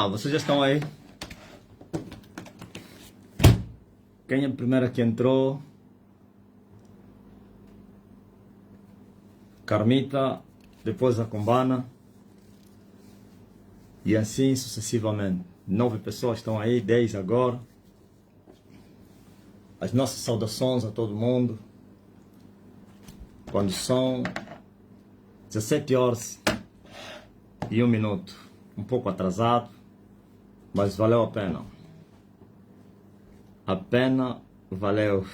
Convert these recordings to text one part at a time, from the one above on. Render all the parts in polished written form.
Vocês já estão aí? Quem é a primeira que entrou? Carmita, depois a Combana. E assim sucessivamente. 9 pessoas estão aí, 10 agora. As nossas saudações a todo mundo. Quando são 17 horas e 1 minuto. Um pouco atrasado, mas valeu a pena. A pena valeu.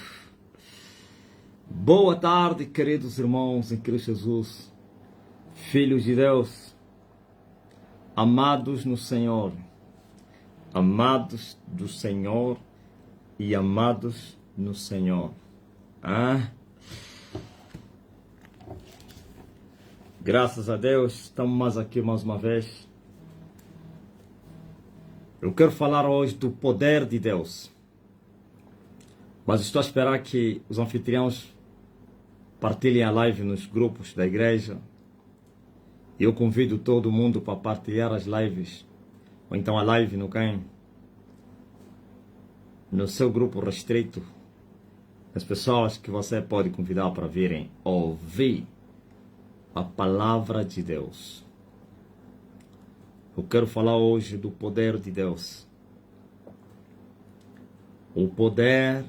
Boa tarde, queridos irmãos em Cristo Jesus, filhos de Deus, amados no Senhor, amados do Senhor e amados no Senhor. Graças a Deus, estamos aqui mais uma vez. Eu quero falar hoje do poder de Deus. Mas estou a esperar que os anfitriões partilhem a live nos grupos da igreja. Eu convido todo mundo para partilhar as lives. Ou então a live no seu grupo restrito. As pessoas que você pode convidar para virem ouvir a palavra de Deus. Eu quero falar hoje do poder de Deus. O poder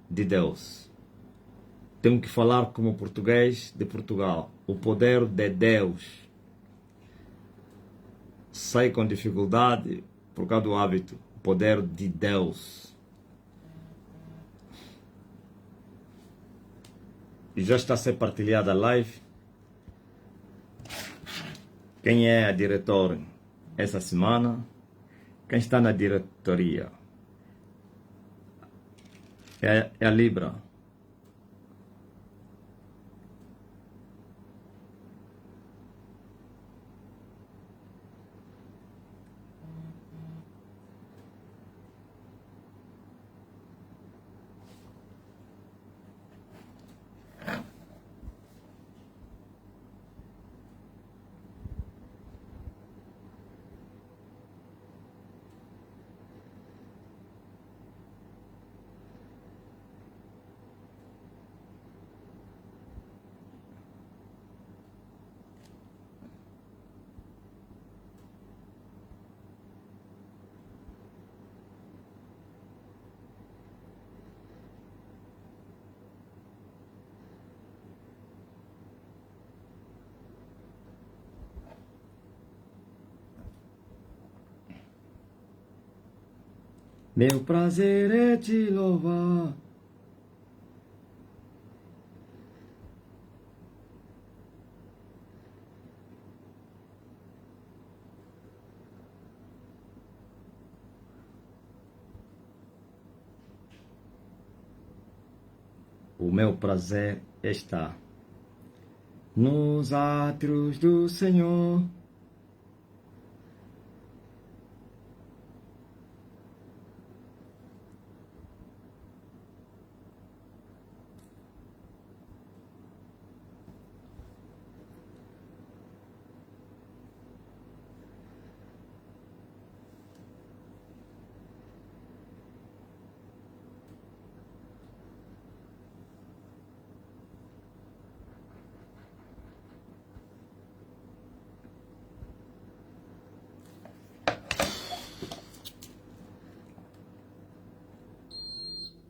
de Deus. Tenho que falar como português de Portugal. O poder de Deus. Sai com dificuldade por causa do hábito. O poder de Deus. E já está a ser partilhada a live. Quem é a diretora essa semana? Quem está na diretoria? É a Libra. Meu prazer é te louvar. O meu prazer está nos átrios do Senhor.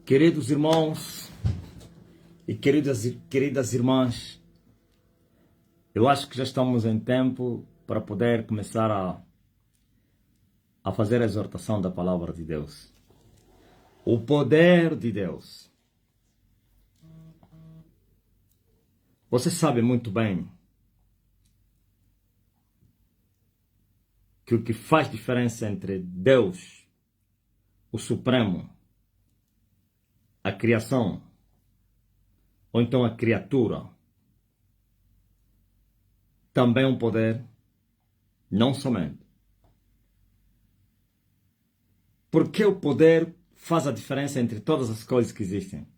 Queridos irmãos e queridas irmãs, eu acho que já estamos em tempo para poder começar a fazer a exortação da palavra de Deus. O poder de Deus. Você sabe muito bem que o que faz diferença entre Deus, o Supremo, a criação, ou então a criatura, também um poder, não somente. Porque o poder faz a diferença entre todas as coisas que existem.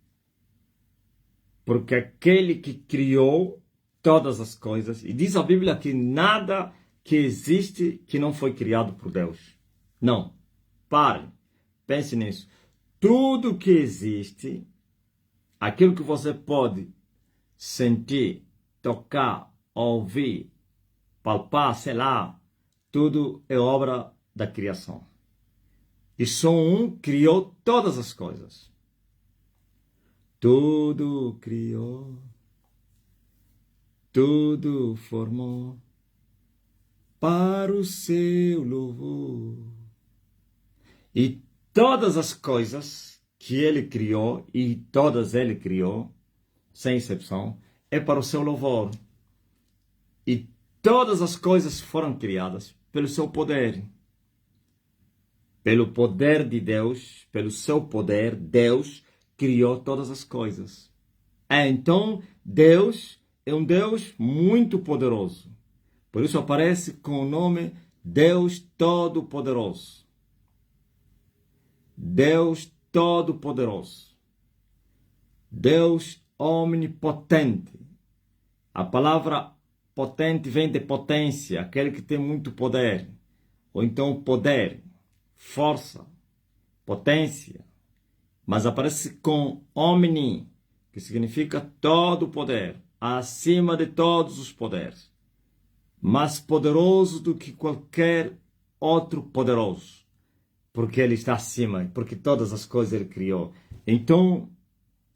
Porque aquele que criou todas as coisas, e diz a Bíblia que nada que existe que não foi criado por Deus. Não. Pare. Pense nisso. Tudo que existe, aquilo que você pode sentir, tocar, ouvir, palpar, sei lá, tudo é obra da criação. E só um criou todas as coisas. Tudo criou, tudo formou para o seu louvor. E todas as coisas que ele criou, e todas ele criou, sem exceção, é para o seu louvor. E todas as coisas foram criadas pelo seu poder. Pelo poder de Deus, pelo seu poder, Deus criou todas as coisas. Então, Deus é um Deus muito poderoso. Por isso aparece com o nome Deus Todo-Poderoso. Deus Todo-Poderoso. Deus Omnipotente. A palavra potente vem de potência, aquele que tem muito poder. Ou então poder, força, potência. Mas aparece com omni, que significa todo poder, acima de todos os poderes. Mais poderoso do que qualquer outro poderoso. Porque ele está acima, porque todas as coisas ele criou. Então,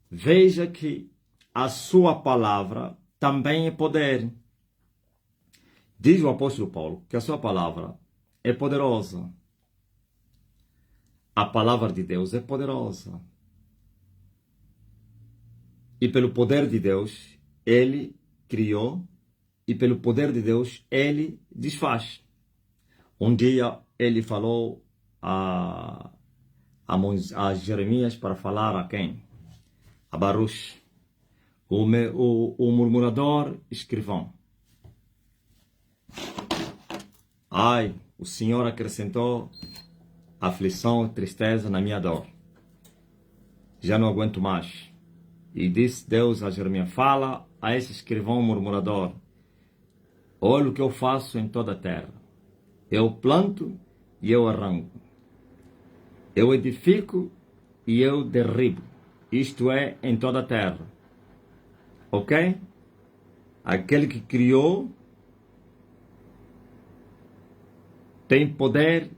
veja que a sua palavra também é poder. Diz o apóstolo Paulo que a sua palavra é poderosa. A palavra de Deus é poderosa. E pelo poder de Deus, ele criou. E pelo poder de Deus, ele desfaz. Um dia, ele falou a Jeremias para falar a quem? A Baruch, o murmurador escrivão. Ai, o Senhor acrescentou aflição e tristeza na minha dor. Já não aguento mais. E disse Deus a Jeremias, fala a esse escrivão murmurador. Olha o que eu faço em toda a terra. Eu planto e eu arranco. Eu edifico e eu derribo. Isto é, em toda a terra. Ok? Aquele que criou tem poder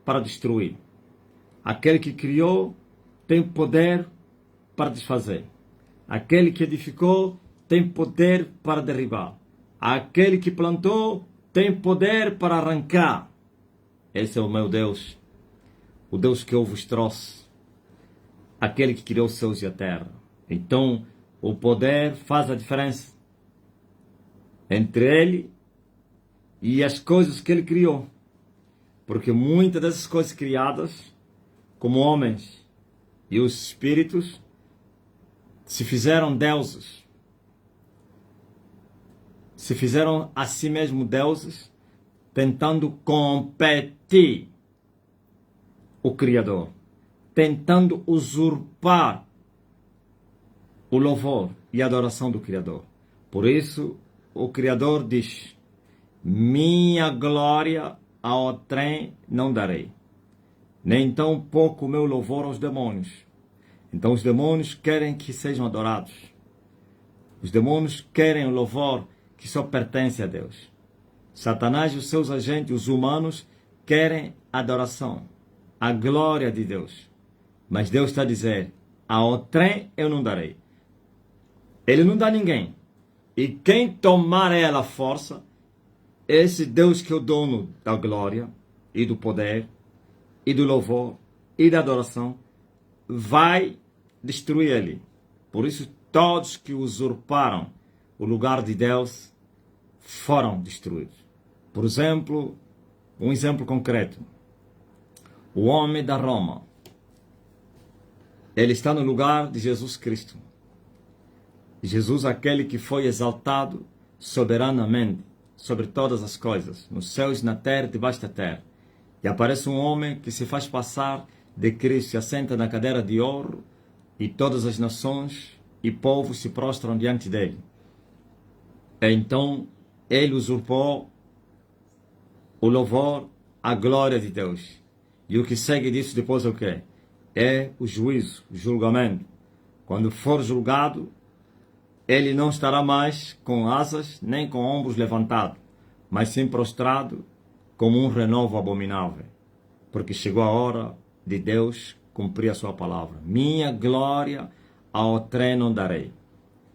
para destruir. Aquele que criou tem poder para desfazer. Aquele que edificou tem poder para derribar. Aquele que plantou tem poder para arrancar. Esse é o meu Deus. O Deus que eu vos trouxe. Aquele que criou os céus e a terra. Então, o poder faz a diferença entre ele e as coisas que ele criou. Porque muitas dessas coisas criadas, como homens e os espíritos, se fizeram deuses. Se fizeram a si mesmo deuses, tentando competir o Criador, tentando usurpar o louvor e a adoração do Criador. Por isso, o Criador diz, minha glória ao trem não darei, nem tão pouco o meu louvor aos demônios. Então os demônios querem que sejam adorados. Os demônios querem o louvor que só pertence a Deus. Satanás e os seus agentes, os humanos, querem adoração, a glória de Deus. Mas Deus está a dizer, ao trem eu não darei. Ele não dá a ninguém. E quem tomar ela à força, esse Deus que é o dono da glória e do poder e do louvor e da adoração, vai destruir ele. Por isso, todos que usurparam o lugar de Deus foram destruídos. Por exemplo, um exemplo concreto. O homem da Roma. Ele está no lugar de Jesus Cristo. Jesus, aquele que foi exaltado soberanamente sobre todas as coisas, nos céus, na terra e debaixo da terra. E aparece um homem que se faz passar de Cristo, se assenta na cadeira de ouro, e todas as nações e povos se prostram diante dele. Então, ele usurpou o louvor, a glória de Deus. E o que segue disso depois é o quê? É o juízo, o julgamento. Quando for julgado, ele não estará mais com asas nem com ombros levantados, mas sim prostrado como um renovo abominável. Porque chegou a hora de Deus cumprir a sua palavra. Minha glória a outrem não darei.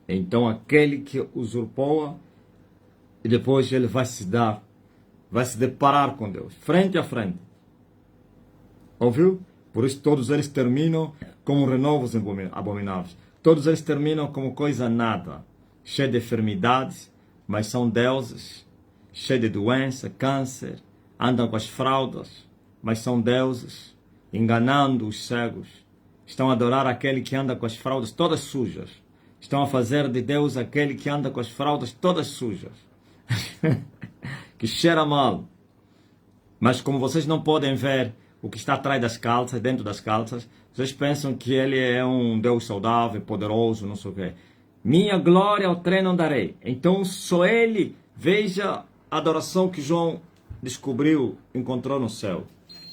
Então aquele que usurpou, e depois ele vai se deparar com Deus, frente a frente. Ouviu? Por isso todos eles terminam como renovos abomináveis. Todos eles terminam como coisa nada, cheio de enfermidades, mas são deuses, cheio de doença, câncer, andam com as fraldas, mas são deuses, enganando os cegos. Estão a adorar aquele que anda com as fraldas todas sujas. Estão a fazer de Deus aquele que anda com as fraldas todas sujas. Que cheira mal. Mas como vocês não podem ver o que está atrás das calças, dentro das calças, vocês pensam que ele é um Deus saudável, poderoso, não sei o quê. Minha glória ao trem não darei. Então só ele, veja a adoração que João descobriu, encontrou no céu.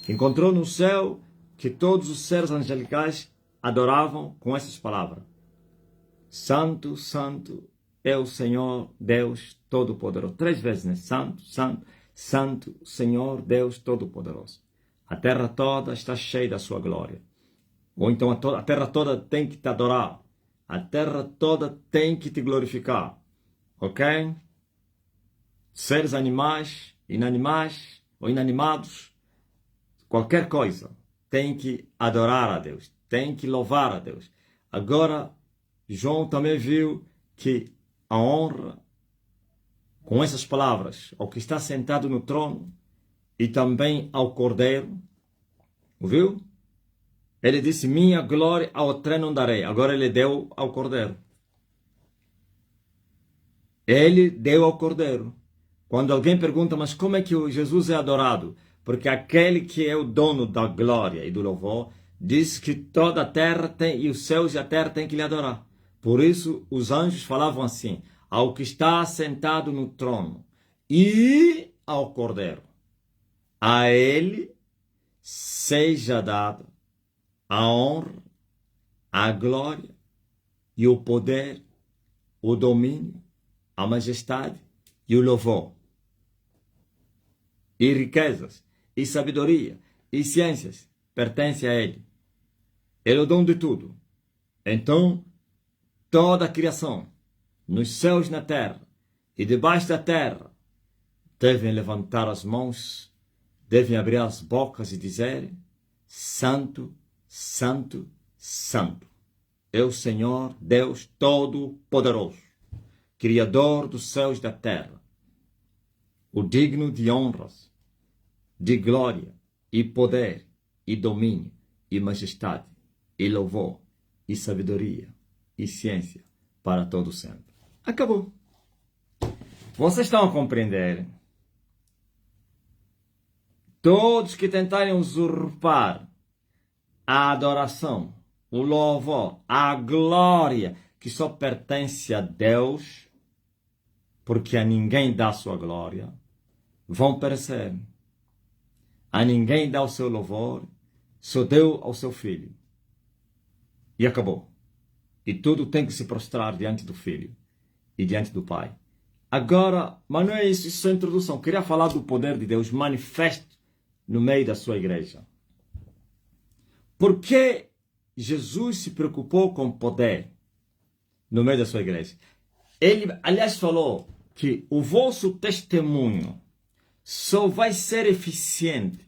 Encontrou no céu que todos os seres angelicais adoravam com essas palavras. Santo, santo é o Senhor Deus Todo-Poderoso. 3 vezes, né? Santo, santo, santo, Senhor Deus Todo-Poderoso. A terra toda está cheia da sua glória. Ou então a terra toda tem que te adorar. A terra toda tem que te glorificar. Ok? Seres animais, inanimais ou inanimados, qualquer coisa, tem que adorar a Deus. Tem que louvar a Deus. Agora, João também viu que a honra, com essas palavras, ao que está sentado no trono e também ao Cordeiro, ouviu? Ele disse, minha glória ao trem não darei. Agora ele deu ao Cordeiro. Ele deu ao Cordeiro. Quando alguém pergunta, mas como é que Jesus é adorado? Porque aquele que é o dono da glória e do louvor, diz que toda a terra tem, e os céus e a terra têm que lhe adorar. Por isso, os anjos falavam assim, ao que está sentado no trono e ao Cordeiro. A ele seja dada a honra, a glória e o poder, o domínio, a majestade e o louvor. E riquezas, e sabedoria, e ciências pertencem a ele. Ele é o dono de tudo. Então, toda a criação, nos céus e na terra, e debaixo da terra, devem levantar as mãos, devem abrir as bocas e dizer, Santo, Santo, Santo, é o Senhor Deus Todo-Poderoso, Criador dos céus e da terra, o digno de honras, de glória, e poder, e domínio, e majestade, e louvor, e sabedoria, e ciência, para todo sempre. Acabou. Vocês estão a compreender? Todos que tentarem usurpar a adoração, o louvor, a glória que só pertence a Deus, porque a ninguém dá sua glória, vão perecer. A ninguém dá o seu louvor, só deu ao seu filho. E acabou. E tudo tem que se prostrar diante do filho e diante do pai. Agora, mas não é isso, isso é a introdução. Queria falar do poder de Deus manifesto no meio da sua igreja. Por que Jesus se preocupou com poder no meio da sua igreja? Ele, aliás, falou que o vosso testemunho só vai ser eficiente.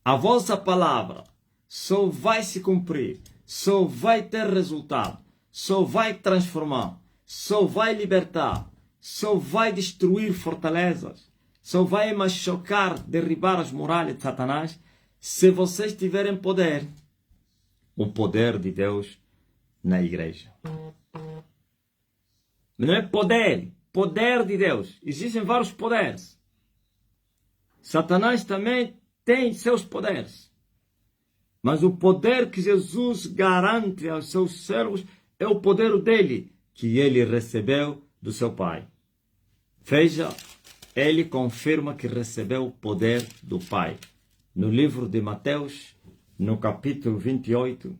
A vossa palavra só vai se cumprir, só vai ter resultado, só vai transformar, só vai libertar, só vai destruir fortalezas, só vai machucar, derribar as muralhas de Satanás, se vocês tiverem poder. O poder de Deus na igreja. Não é poder, poder de Deus. Existem vários poderes. Satanás também tem seus poderes. Mas o poder que Jesus garante aos seus servos é o poder dele, que ele recebeu do seu Pai. Veja ele confirma que recebeu o poder do Pai. No livro de Mateus, no capítulo 28,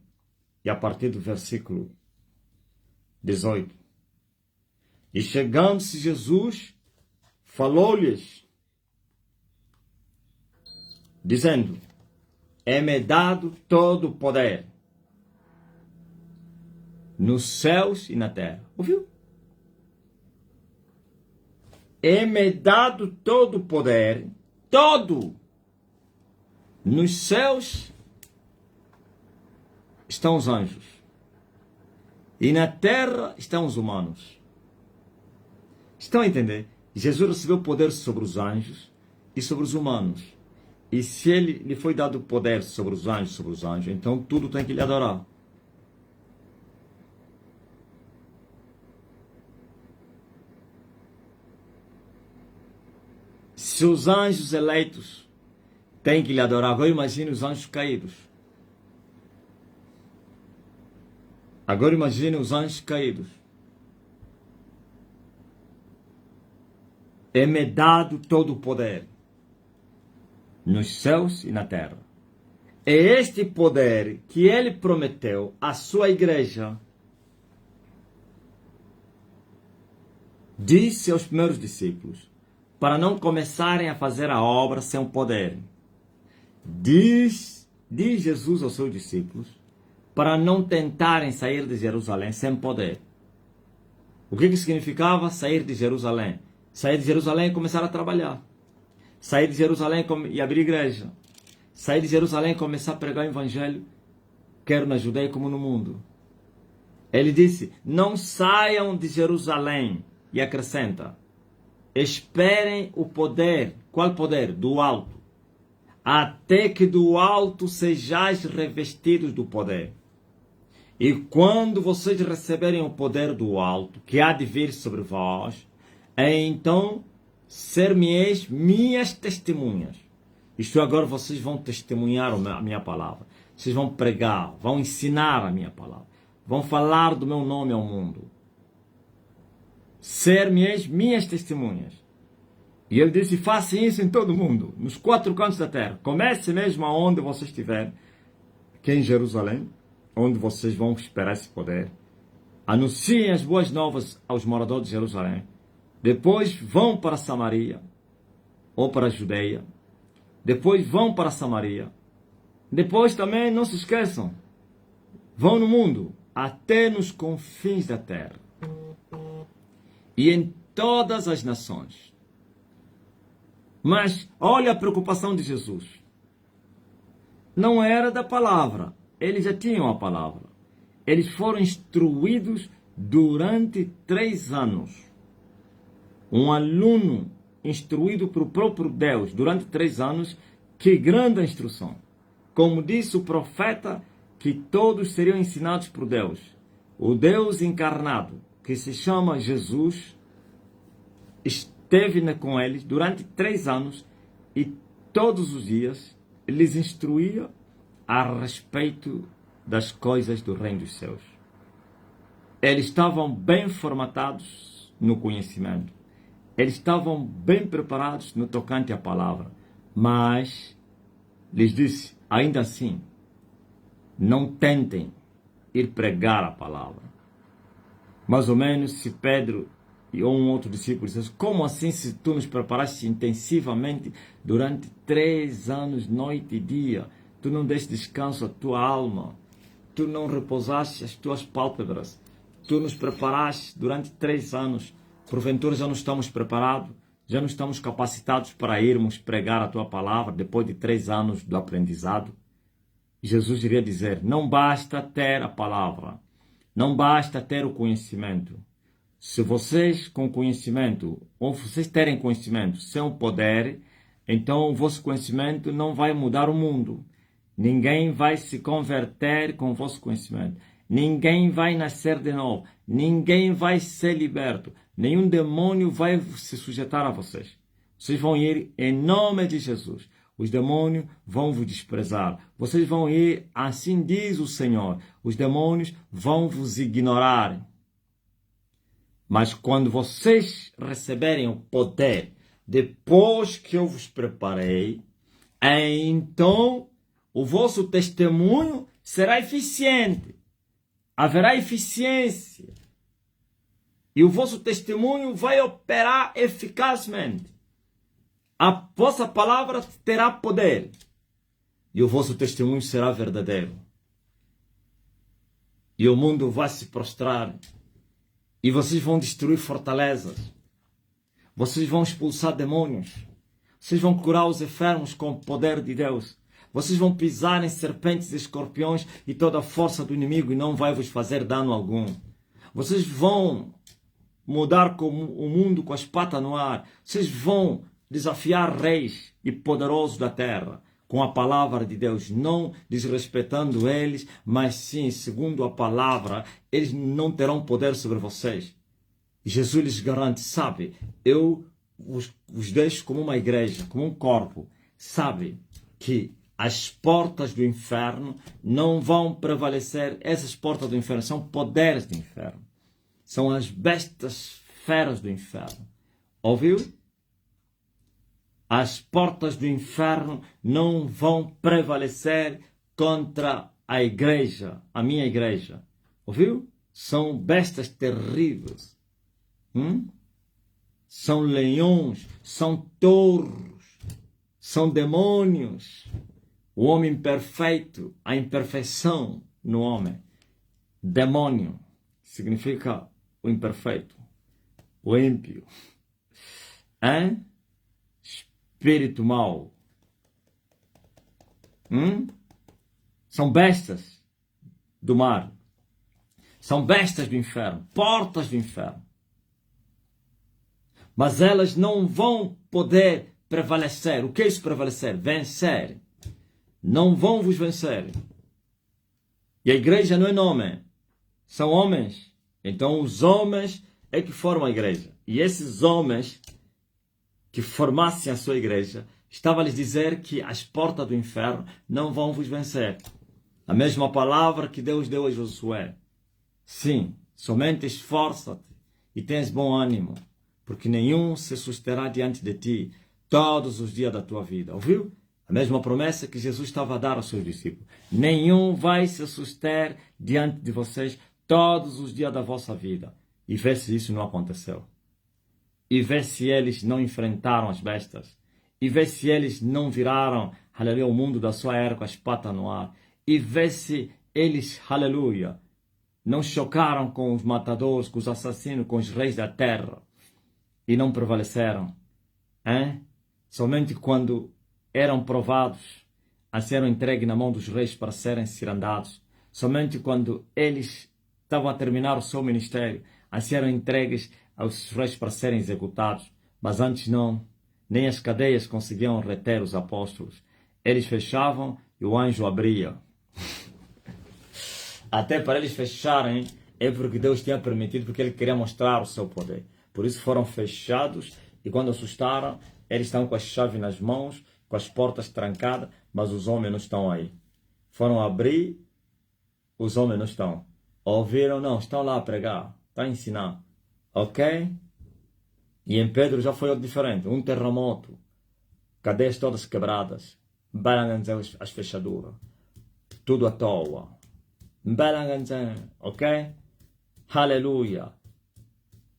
e a partir do versículo 18. E chegando-se Jesus, falou-lhes, dizendo, é-me dado todo o poder, nos céus e na terra. Ouviu? É-me dado todo o poder, todo. Nos céus estão os anjos. E na terra estão os humanos. Estão a entender? Jesus recebeu poder sobre os anjos e sobre os humanos. E se ele lhe foi dado poder sobre os anjos, então tudo tem que lhe adorar. Se os anjos eleitos têm que lhe adorar, agora imagine os anjos caídos. Agora imagine os anjos caídos. É-me dado todo o poder, nos céus e na terra. É este poder que ele prometeu à sua igreja. Disse aos primeiros discípulos, para não começarem a fazer a obra sem o poder. Diz Jesus aos seus discípulos, para não tentarem sair de Jerusalém sem poder. O que significava sair de Jerusalém? Sair de Jerusalém e começar a trabalhar. Sair de Jerusalém e abrir igreja. Sair de Jerusalém e começar a pregar o evangelho, quer na Judeia como no mundo. Ele disse, não saiam de Jerusalém. E acrescenta, esperem o poder. Qual poder? Do alto. Até que do alto sejais revestidos do poder. E quando vocês receberem o poder do alto, que há de vir sobre vós, então ser-me-eis minhas testemunhas. Isto agora vocês vão testemunhar a minha palavra. Vocês vão pregar, vão ensinar a minha palavra. Vão falar do meu nome ao mundo. Ser-me-eis minhas testemunhas. E ele disse, façam isso em todo o mundo, nos 4 cantos da terra. Comece mesmo aonde vocês estiverem, que é em Jerusalém, onde vocês vão esperar esse poder. Anunciem as boas novas aos moradores de Jerusalém. Depois vão para Samaria, ou para a Judeia. Depois vão para Samaria. Depois também, não se esqueçam, vão no mundo, até nos confins da terra. E em todas as nações. Mas olha a preocupação de Jesus. Não era da palavra. Eles já tinham a palavra. Eles foram instruídos durante 3 anos. Um aluno instruído pelo próprio Deus durante 3 anos, que grande instrução. Como disse o profeta, que todos seriam ensinados por Deus. O Deus encarnado, que se chama Jesus, esteve com eles durante 3 anos e todos os dias lhes instruía a respeito das coisas do reino dos céus. Eles estavam bem formatados no conhecimento. Eles estavam bem preparados no tocante à palavra. Mas lhes disse, ainda assim, não tentem ir pregar a palavra. Mais ou menos se Pedro ou um outro discípulo disse, como assim se tu nos preparaste intensivamente durante 3 anos, noite e dia, tu não deste descanso à tua alma, tu não repousaste as tuas pálpebras, tu nos preparaste durante 3 anos, porventura já não estamos preparados, já não estamos capacitados para irmos pregar a tua palavra depois de 3 anos do aprendizado? Jesus iria dizer, não basta ter a palavra, não basta ter o conhecimento. Se vocês com conhecimento, ou vocês terem conhecimento sem o poder, então o vosso conhecimento não vai mudar o mundo. Ninguém vai se converter com o vosso conhecimento. Ninguém vai nascer de novo. Ninguém vai ser liberto. Nenhum demônio vai se sujeitar a vocês. Vocês vão ir em nome de Jesus. Os demônios vão vos desprezar. Vocês vão ir, assim diz o Senhor. Os demônios vão vos ignorar. Mas quando vocês receberem o poder, depois que eu vos preparei, então o vosso testemunho será eficiente. Haverá eficiência. E o vosso testemunho vai operar eficazmente. A vossa palavra terá poder. E o vosso testemunho será verdadeiro. E o mundo vai se prostrar. E vocês vão destruir fortalezas. Vocês vão expulsar demônios. Vocês vão curar os enfermos com o poder de Deus. Vocês vão pisar em serpentes e escorpiões e toda a força do inimigo e não vai vos fazer dano algum. Vocês vão mudar o mundo com as patas no ar. Vocês vão desafiar reis e poderosos da terra com a palavra de Deus, não desrespeitando eles, mas sim, segundo a palavra, eles não terão poder sobre vocês. Jesus lhes garante, sabe, eu os deixo como uma igreja, como um corpo, sabe, que as portas do inferno não vão prevalecer. Essas portas do inferno são poderes do inferno. São as bestas feras do inferno. Ouviu? As portas do inferno não vão prevalecer contra a igreja, a minha igreja. Ouviu? São bestas terríveis. São leões, são touros, são demônios. O homem perfeito, a imperfeição no homem. Demônio significa o imperfeito, o ímpio. Espírito mau. São bestas do mar. São bestas do inferno, portas do inferno. Mas elas não vão poder prevalecer. O que é isso prevalecer? Vencer. Não vão vos vencer. E a igreja não é nome. São homens. Então os homens é que formam a igreja. E esses homens que formassem a sua igreja, estava a lhes dizer que as portas do inferno não vão vos vencer. A mesma palavra que Deus deu a Josué. Sim, somente esforça-te e tens bom ânimo, porque nenhum se susterá diante de ti todos os dias da tua vida. Ouviu? A mesma promessa que Jesus estava a dar aos seus discípulos. Nenhum vai se suster diante de vocês todos os dias da vossa vida. E vê se isso não aconteceu. E vê se eles não enfrentaram as bestas. E vê se eles não viraram, aleluia, o mundo da sua era com as patas no ar. E vê se eles, aleluia, não chocaram com os matadores, com os assassinos, com os reis da terra. E não prevaleceram. Somente quando eram provados, a serem entregues na mão dos reis para serem cirandados. Somente quando eles estavam a terminar o seu ministério, a serem entregues aos reis para serem executados. Mas antes não, nem as cadeias conseguiam reter os apóstolos. Eles fechavam e o anjo abria. Até para eles fecharem, é porque Deus tinha permitido, porque Ele queria mostrar o seu poder. Por isso foram fechados e quando assustaram, eles estavam com a chave nas mãos, com as portas trancadas, mas os homens não estão aí. Foram abrir, os homens não estão. Ouviram? Não, estão lá a pregar, estão a ensinar. Ok? E em Pedro já foi diferente. Um terremoto, cadeias todas quebradas, as fechaduras, tudo à toa. Ok? Aleluia.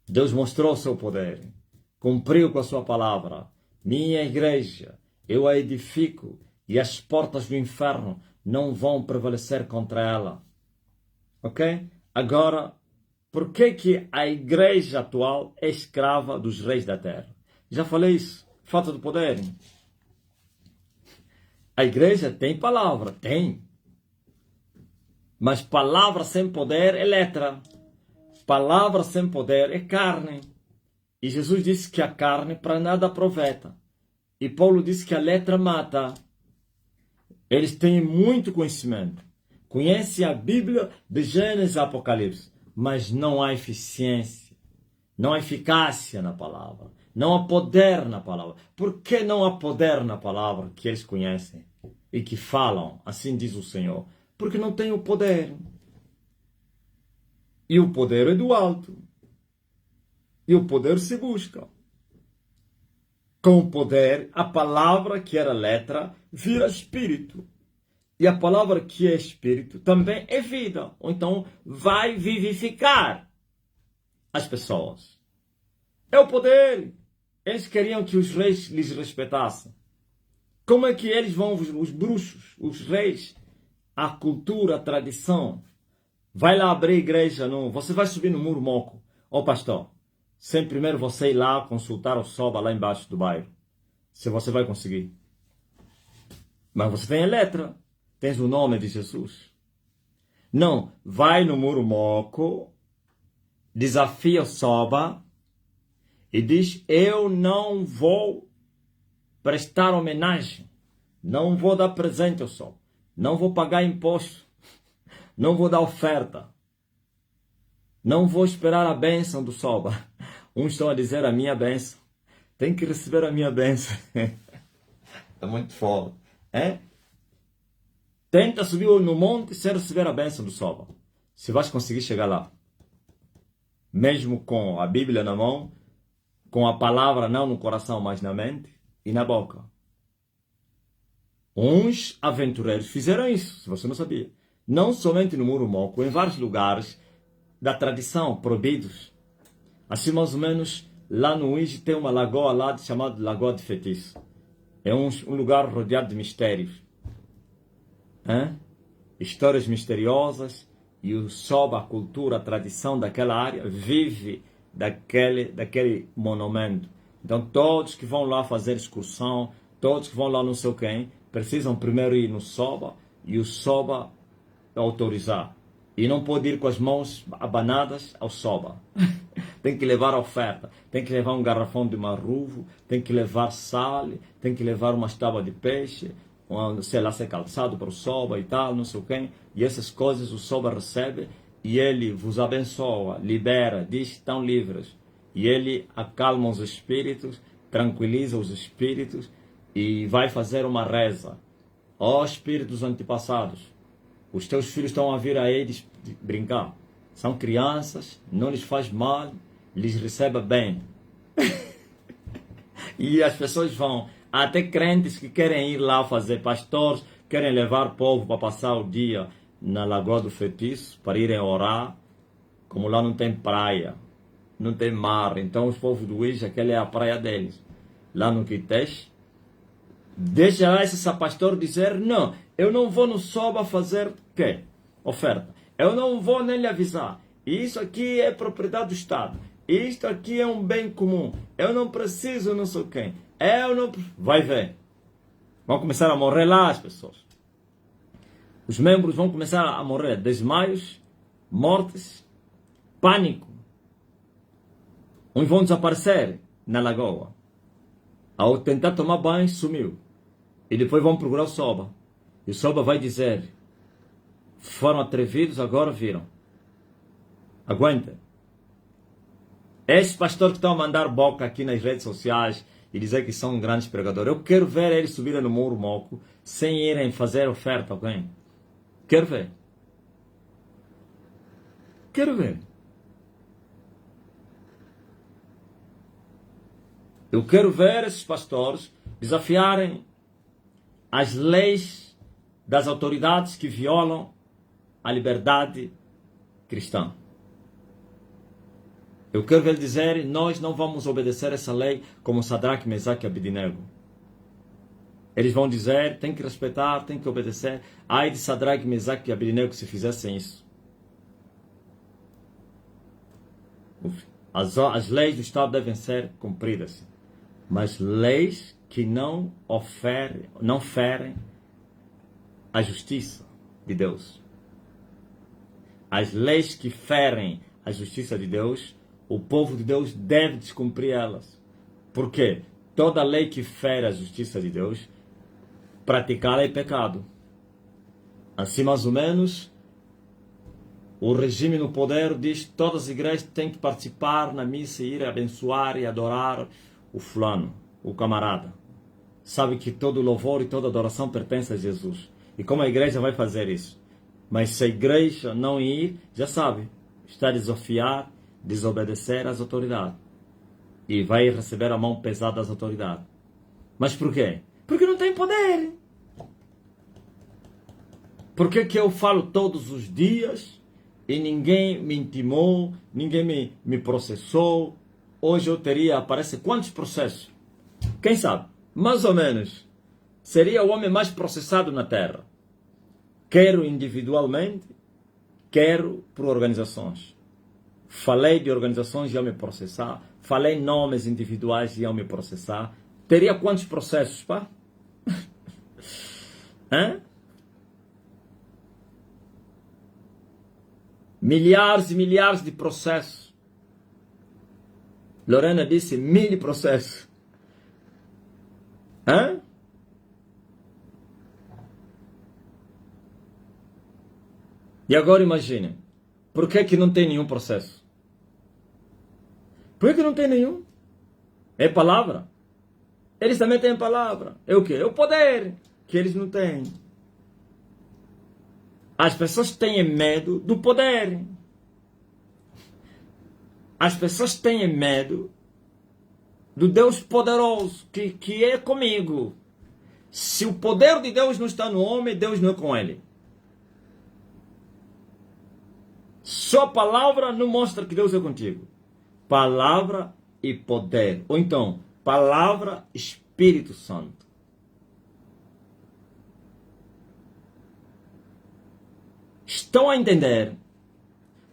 Deus mostrou o seu poder, cumpriu com a sua palavra. Minha igreja, eu a edifico e as portas do inferno não vão prevalecer contra ela. Ok? Agora, por que a igreja atual é escrava dos reis da terra? Já falei isso. Falta de poder. A igreja tem palavra, tem. Mas palavra sem poder é letra. Palavra sem poder é carne. E Jesus disse que a carne para nada aproveita. E Paulo disse que a letra mata. Eles têm muito conhecimento. Conhecem a Bíblia de Gênesis a Apocalipse. Mas não há eficiência. Não há eficácia na palavra. Não há poder na palavra. Por que não há poder na palavra que eles conhecem? E que falam, assim diz o Senhor. Porque não tem o poder. E o poder é do alto. E o poder se busca. com poder, a palavra que era letra vira espírito. E a palavra que é espírito também é vida. Ou então vai vivificar as pessoas. É o poder. Eles queriam que os reis lhes respeitassem. Como é que eles vão, os bruxos, os reis, a cultura, a tradição? Vai lá abrir igreja, não? Você vai subir no muro moco. Ó pastor, sem primeiro você ir lá consultar o Soba lá embaixo do bairro. Se você vai conseguir. Mas você tem a letra. Tens o nome de Jesus. Não, vai no muro moco, desafia o Soba e diz: eu não vou prestar homenagem, não vou dar presente ao Soba, não vou pagar imposto, não vou dar oferta, não vou esperar a bênção do Soba. Uns estão a dizer a minha bênção. Tem que receber a minha bênção. É muito forte. É? Tenta subir no monte sem receber a bênção do Soba. Se vais conseguir chegar lá. Mesmo com a Bíblia na mão, com a palavra não no coração, mas na mente e na boca. Uns aventureiros fizeram isso, se você não sabia. Não somente no Muro Moco, em vários lugares da tradição, proibidos. Assim, mais ou menos, lá no Uíge tem uma lagoa lá chamada Lagoa de Feitiço. É um lugar rodeado de mistérios. Histórias misteriosas, e o Soba, a cultura, a tradição daquela área vive daquele monumento. Então todos que vão lá fazer excursão, todos que vão lá não sei quem, precisam primeiro ir no Soba e o Soba autorizar. E não pode ir com as mãos abanadas ao Soba. Tem que levar a oferta, tem que levar um garrafão de marruvo, tem que levar sal, tem que levar umas tábuas de peixe, sei lá, ser calçado para o Soba e tal, não sei o quê. E essas coisas o Soba recebe e ele vos abençoa, libera, diz que estão livres. E ele acalma os espíritos, tranquiliza os espíritos e vai fazer uma reza. Ó espíritos antepassados, os teus filhos estão a vir a eles brincar. São crianças, não lhes faz mal, lhes receba bem. E as pessoas vão. Até crentes que querem ir lá fazer, pastores querem levar o povo para passar o dia na Lagoa do Feitiço, para irem orar. Como lá não tem praia, não tem mar, então os povos do Uíge, aquela é a praia deles. Lá no Quitex, deixa lá esse pastor dizer: não, eu não vou no Soba fazer quê? Oferta. Eu não vou nem lhe avisar. Isso aqui é propriedade do Estado. Isto aqui é um bem comum. Eu não preciso não sei quem. Eu não... Vai ver. Vão começar a morrer lá as pessoas. Os membros vão começar a morrer. Desmaios, mortes, pânico. Uns vão desaparecer na lagoa. Ao tentar tomar banho, sumiu. E depois vão procurar o Soba. E o Soba vai dizer: foram atrevidos, agora viram. Aguenta. Esse pastor que estão a mandar boca aqui nas redes sociais e dizer que são grandes pregadores, eu quero ver eles subirem no Muro Moco sem irem fazer oferta a alguém. Quero ver. Quero ver. Eu quero ver esses pastores desafiarem as leis das autoridades que violam a liberdade cristã. Eu quero ver dizer: nós não vamos obedecer essa lei como Sadraque, Mesaque e Abednego. Eles vão dizer: tem que respeitar, tem que obedecer. Ai de Sadraque, Mesaque e Abednego se fizessem isso. As leis do Estado devem ser cumpridas, mas leis que não ferem a justiça de Deus. As leis que ferem a justiça de Deus, o povo de Deus deve descumprir elas. Por quê? Toda lei que fere a justiça de Deus, praticá-la é pecado. Assim, mais ou menos, o regime no poder diz que todas as igrejas têm que participar na missa e ir abençoar e adorar o fulano, o camarada. Sabe que todo louvor e toda adoração pertence a Jesus. E como a igreja vai fazer isso? Mas se a igreja não ir, já sabe, está a desafiar, desobedecer às autoridades. E vai receber a mão pesada das autoridades. Mas por quê? Porque não tem poder. Por que eu falo todos os dias e ninguém me intimou, ninguém me processou? Hoje eu teria, parece, quantos processos? Quem sabe? Mais ou menos. Seria o homem mais processado na Terra. Quero individualmente, quero por organizações. Falei de organizações e iam me processar. Falei nomes individuais e iam me processar. Teria quantos processos, pá? Hã? Milhares e milhares de processos. Lorena disse 1000 processos. Hã? E agora imagine, por que não tem nenhum processo? Por que não tem nenhum? É palavra. Eles também têm palavra. É o quê? É o poder que eles não têm. As pessoas têm medo do poder. As pessoas têm medo do Deus poderoso que é comigo. Se o poder de Deus não está no homem, Deus não é com ele. Só palavra não mostra que Deus é contigo. Palavra e poder. Ou então, palavra, Espírito Santo. Estão a entender?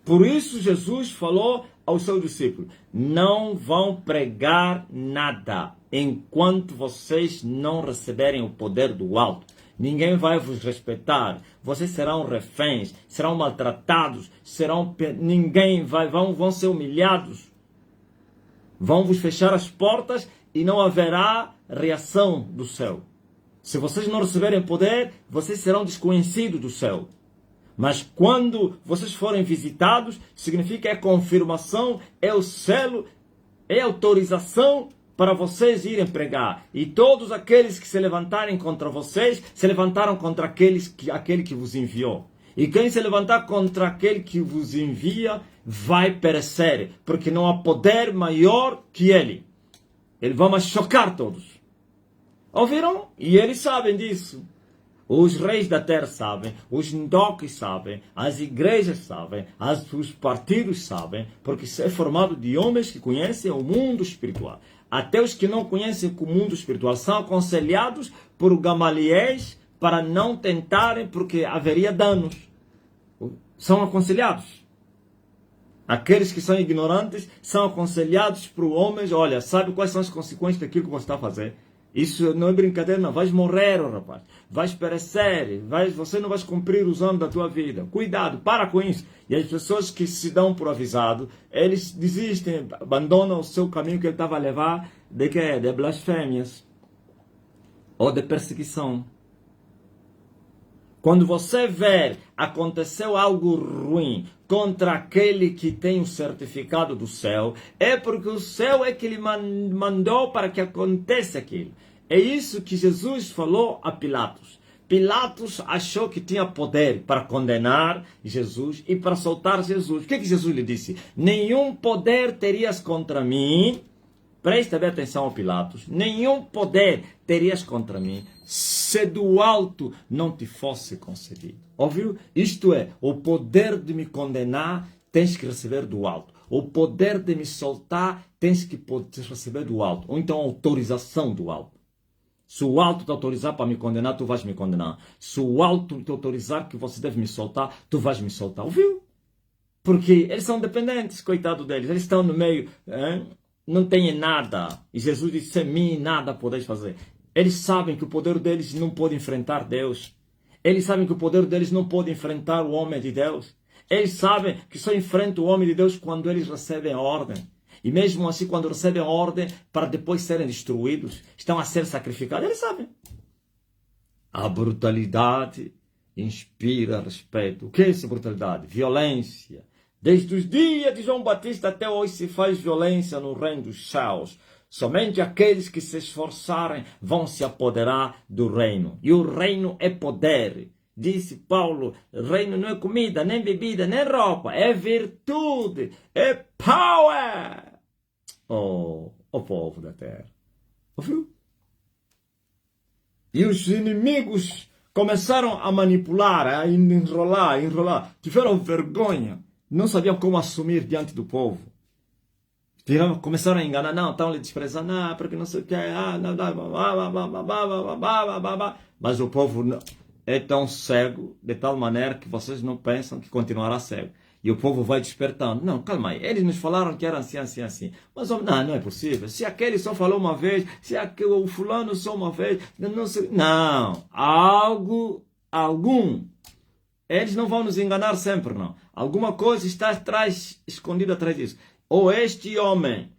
Por isso Jesus falou aos seus discípulos: não vão pregar nada enquanto vocês não receberem o poder do alto. Ninguém vai vos respeitar. Vocês serão reféns, serão maltratados, vão ser humilhados. Vão vos fechar as portas e não haverá reação do céu. Se vocês não receberem poder, vocês serão desconhecidos do céu. Mas quando vocês forem visitados, significa é confirmação, é o selo, é autorização para vocês irem pregar. E todos aqueles que se levantarem contra vocês, se levantaram contra aquele que vos enviou. E quem se levantar contra aquele que vos envia, vai perecer, porque não há poder maior que ele. Ele vai machucar todos. Ouviram? E eles sabem disso. Os reis da terra sabem, os ndoques sabem, as igrejas sabem, os partidos sabem, porque isso é formado de homens que conhecem o mundo espiritual. Até os que não conhecem o mundo espiritual são aconselhados por Gamaliéis para não tentarem, porque haveria danos. São aconselhados. Aqueles que são ignorantes são aconselhados por homens. Olha, sabe quais são as consequências daquilo que você está a fazer? Isso não é brincadeira, não. Vais morrer, oh, rapaz. Vais perecer. Você não vai cumprir os anos da tua vida. Cuidado, para com isso. E as pessoas que se dão por avisado, eles desistem, abandonam o seu caminho que ele estava a levar de quê? De blasfêmias. Ou de perseguição. Quando você ver aconteceu algo ruim contra aquele que tem o certificado do céu, é porque o céu é que lhe mandou para que aconteça aquilo. É isso que Jesus falou a Pilatos. Pilatos achou que tinha poder para condenar Jesus e para soltar Jesus. O que Jesus lhe disse? Nenhum poder terias contra mim. Presta bem atenção, Pilatos. Nenhum poder terias contra mim se do alto não te fosse concedido. Ouviu? Isto é, o poder de me condenar tens que receber do alto. O poder de me soltar tens que receber do alto. Ou então a autorização do alto. Se o alto te autorizar para me condenar, tu vais me condenar. Se o alto te autorizar que você deve me soltar, tu vais me soltar. Ouviu? Porque eles são dependentes, coitado deles. Eles estão no meio... não têm nada. E Jesus disse, sem mim nada podeis fazer. Eles sabem que o poder deles não pode enfrentar Deus. Eles sabem que o poder deles não pode enfrentar o homem de Deus. Eles sabem que só enfrenta o homem de Deus quando eles recebem a ordem. E mesmo assim, quando recebem a ordem para depois serem destruídos, estão a ser sacrificados, eles sabem. A brutalidade inspira respeito. O que é essa brutalidade? Violência. Desde os dias de João Batista até hoje se faz violência no reino dos céus. Somente aqueles que se esforçarem vão se apoderar do reino. E o reino é poder. Disse Paulo, reino não é comida, nem bebida, nem roupa. É virtude, é power. Oh, o povo da terra. Ouviu? E os inimigos começaram a manipular, a enrolar. Tiveram vergonha. Não sabiam como assumir diante do povo. Começaram a enganar. Não, estão lhe desprezando. Porque não sei o que. Mas o povo é tão cego, de tal maneira que vocês não pensam que continuará cego. E o povo vai despertando. Não, calma aí. Eles nos falaram que era assim, assim, assim. Mas não é possível. Se aquele só falou uma vez, se o fulano só uma vez, não sei. Não. Algum. Eles não vão nos enganar sempre, não. Alguma coisa está escondida atrás disso. Ou este homem,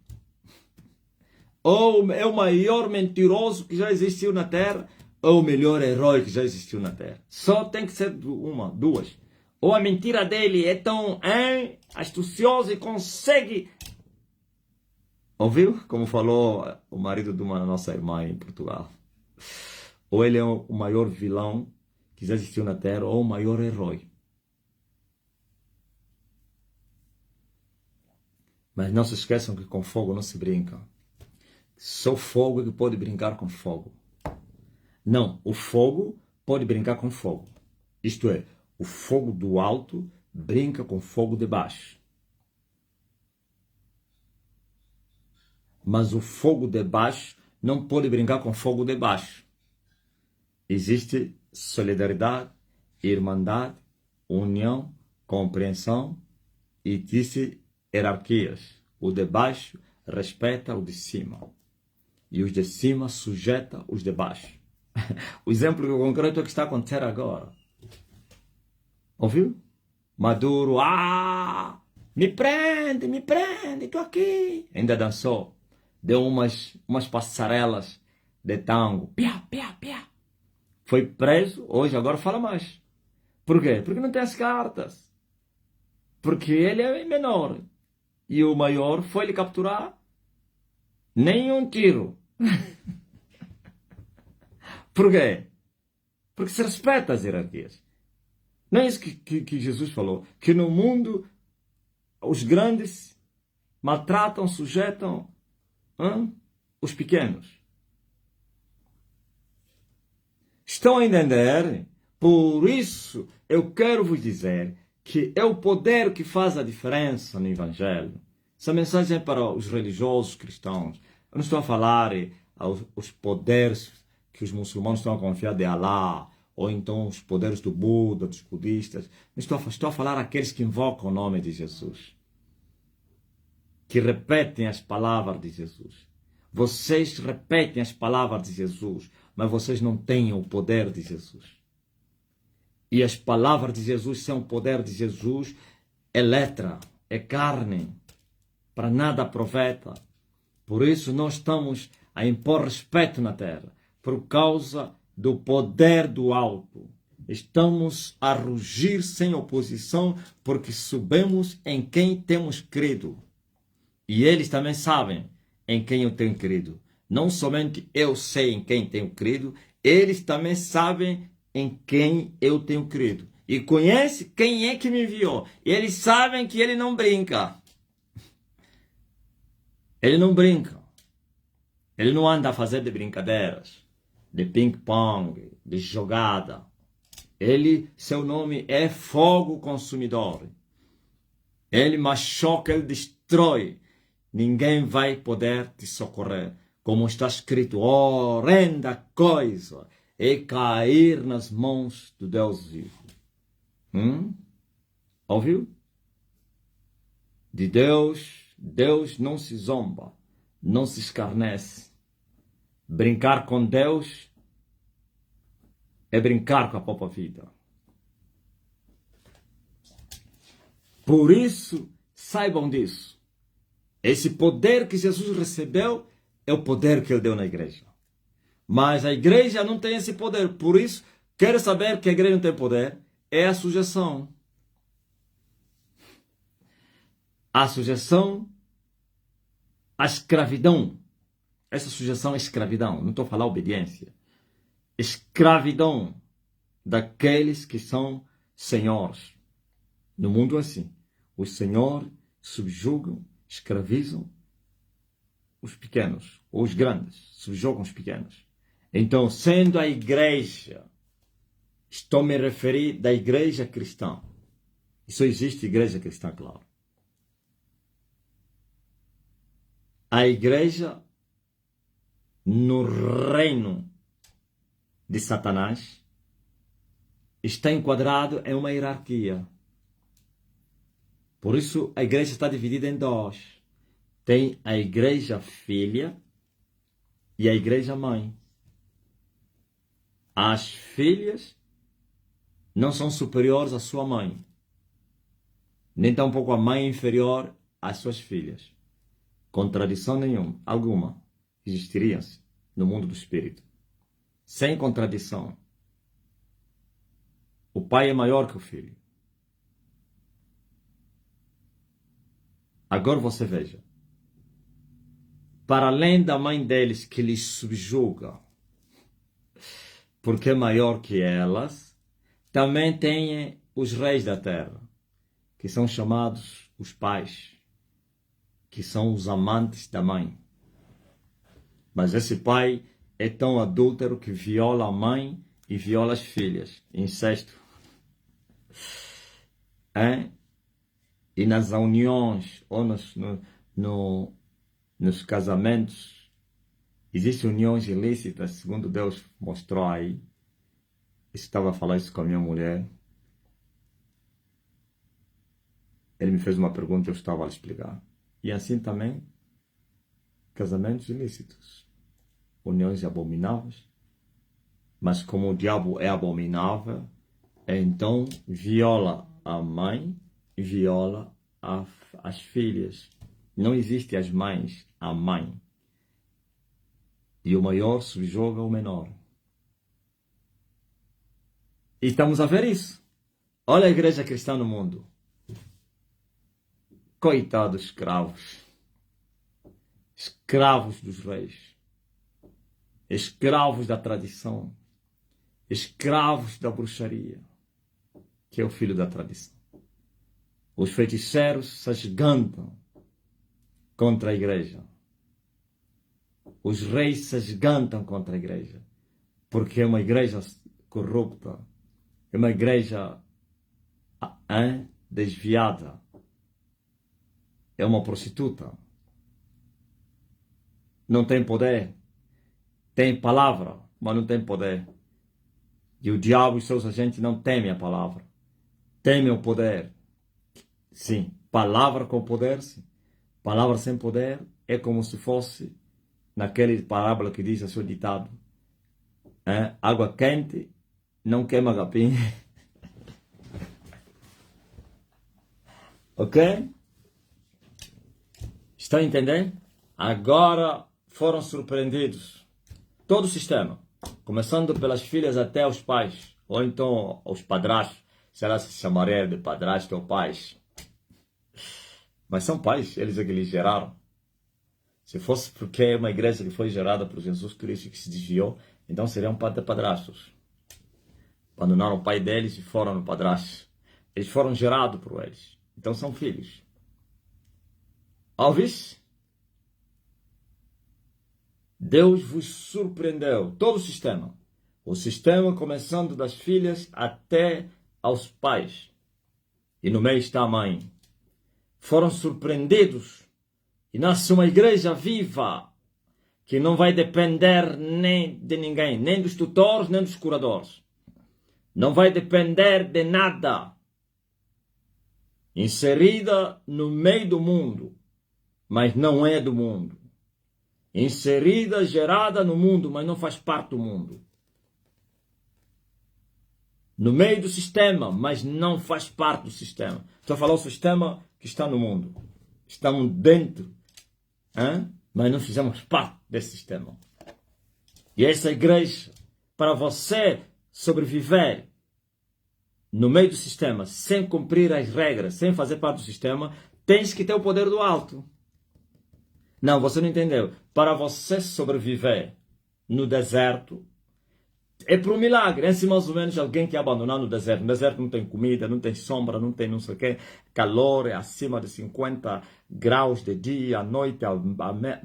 ou é o maior mentiroso que já existiu na Terra, ou o melhor herói que já existiu na Terra. Só tem que ser duas. Ou a mentira dele é tão astuciosa e consegue... Ouviu? Como falou o marido de uma nossa irmã em Portugal. Ou ele é o maior vilão que já existiu na Terra, ou o maior herói. Mas não se esqueçam que com fogo não se brinca. Só fogo que pode brincar com fogo. Não, o fogo pode brincar com fogo. Isto é, o fogo do alto brinca com fogo de baixo. Mas o fogo de baixo não pode brincar com fogo de baixo. Existe solidariedade, irmandade, união, compreensão e existe hierarquias. O de baixo respeita o de cima. E os de cima sujeita os de baixo. O exemplo concreto é o que está acontecendo agora. Ouviu? Maduro, me prende, estou aqui. Ainda dançou. Deu umas passarelas de tango. Pia. Foi preso, hoje agora fala mais. Por quê? Porque não tem as cartas. Porque ele é menor. E o maior foi lhe capturar. Nem um tiro. Por quê? Porque se respeita as hierarquias. Não é isso que Jesus falou? Que no mundo os grandes maltratam, sujeitam os pequenos. Estão a entender? Por isso eu quero vos dizer que é o poder que faz a diferença no Evangelho. Essa mensagem é para os religiosos cristãos. Eu não estou a falar aos poderes que os muçulmanos estão a confiar de Allah, ou então os poderes do Buda, dos budistas. Estou a falar àqueles que invocam o nome de Jesus, que repetem as palavras de Jesus. Vocês repetem as palavras de Jesus, mas vocês não têm o poder de Jesus. E as palavras de Jesus são o poder de Jesus, é letra, é carne, para nada aproveita. Por isso nós estamos a impor respeito na terra, por causa do poder do alto. Estamos a rugir sem oposição, porque sabemos em quem temos crido. E eles também sabem em quem eu tenho crido. Não somente eu sei em quem tenho crido, eles também sabem em quem eu tenho crido. E conhece quem é que me enviou. E eles sabem que ele não brinca. Ele não brinca. Ele não anda a fazer de brincadeiras, de ping-pong, de jogada. Seu nome é fogo consumidor. Ele machuca, ele destrói. Ninguém vai poder te socorrer. Como está escrito, horrenda coisa é cair nas mãos do Deus vivo. Ouviu? De Deus não se zomba, não se escarnece. Brincar com Deus é brincar com a própria vida. Por isso, saibam disso. Esse poder que Jesus recebeu é o poder que ele deu na igreja. Mas a igreja não tem esse poder. Por isso, quero saber que a igreja não tem poder. É a sujeição. A sujeição à escravidão. Essa sujeição é escravidão. Não estou a falar obediência. Escravidão daqueles que são senhores. No mundo é assim. Os senhores subjugam, escravizam os pequenos. Ou os grandes subjugam os pequenos. Então, sendo a igreja, estou me referindo da igreja cristã. E só existe igreja cristã, claro. A igreja no reino de Satanás está enquadrado em uma hierarquia. Por isso a igreja está dividida em dois. Tem a igreja filha e a igreja mãe. As filhas não são superiores à sua mãe, nem tampouco a mãe inferior às suas filhas. Contradição nenhuma, alguma, existiria no mundo do espírito. Sem contradição. O pai é maior que o filho. Agora você veja. Para além da mãe deles que lhes subjuga, porque é maior que elas, também tem os reis da terra, que são chamados os pais, que são os amantes da mãe. Mas esse pai é tão adúltero que viola a mãe e viola as filhas. Incesto. E nas uniões ou nos casamentos, existem uniões ilícitas, segundo Deus mostrou aí. Eu estava a falar isso com a minha mulher. Ele me fez uma pergunta e eu estava a explicar. E assim também, casamentos ilícitos, uniões abomináveis. Mas como o diabo é abominável, então viola a mãe e viola as filhas. Não existe as mães, a mãe. E o maior subjuga o menor. E estamos a ver isso. Olha a igreja cristã no mundo. Coitados escravos. Escravos dos reis. Escravos da tradição. Escravos da bruxaria. Que é o filho da tradição. Os feiticeiros se esgantam contra a igreja. Os reis se esgantam contra a igreja. Porque é uma igreja corrupta. É uma igreja desviada. É uma prostituta. Não tem poder. Tem palavra, mas não tem poder. E o diabo e seus agentes não temem a palavra. Temem o poder. Sim, palavra com poder, sim. Palavra sem poder é como se fosse naquele parábola que diz o seu ditado. Água quente não queima capim. Ok? Estão entendendo? Agora foram surpreendidos. Todo o sistema. Começando pelas filhas até os pais. Ou então os padrastos. Será se chamaria de padrasto ou pais? Mas são pais, eles é que lhes geraram. Se fosse porque é uma igreja que foi gerada por Jesus Cristo que se desviou, então seriam padrastos. Abandonaram o pai deles e foram no padrasto. Eles foram gerados por eles. Então são filhos. Ouvis? Deus vos surpreendeu. Todo o sistema. O sistema começando das filhas até aos pais. E no meio está a mãe. Foram surpreendidos. E nasce uma igreja viva. Que não vai depender nem de ninguém. Nem dos tutores, nem dos curadores. Não vai depender de nada. Inserida no meio do mundo. Mas não é do mundo. Inserida, gerada no mundo, mas não faz parte do mundo. No meio do sistema, mas não faz parte do sistema. Estou a falar o sistema que está no mundo. Estamos dentro, mas não fizemos parte desse sistema. E essa igreja, para você sobreviver no meio do sistema, sem cumprir as regras, sem fazer parte do sistema, tens que ter o poder do alto. Não, você não entendeu. Para você sobreviver no deserto, é por um milagre. É assim mais ou menos alguém que é abandonado no deserto. No deserto não tem comida, não tem sombra, não tem não sei o quê. Calor é acima de 50 graus de dia, à noite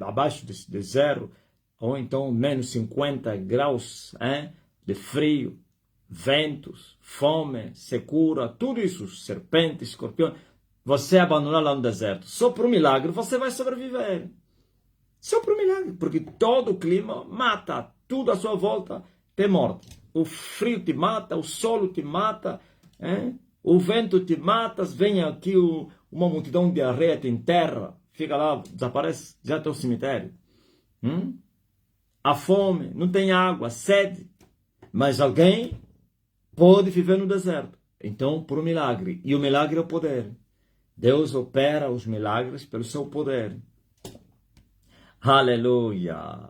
abaixo de zero. ou então menos 50 graus de frio, ventos, fome, secura, tudo isso, serpentes, escorpiões, você abandonar lá no deserto, só por um milagre você vai sobreviver. Só por um milagre, porque todo o clima mata, tudo à sua volta tem morte. O frio te mata, o sol te mata, o vento te mata, vem aqui uma multidão de areia te enterra, fica lá, desaparece, já está o cemitério. A fome, não tem água, sede, mas alguém pode viver no deserto. Então, por um milagre, e o milagre é o poder. Deus opera os milagres pelo seu poder. Aleluia!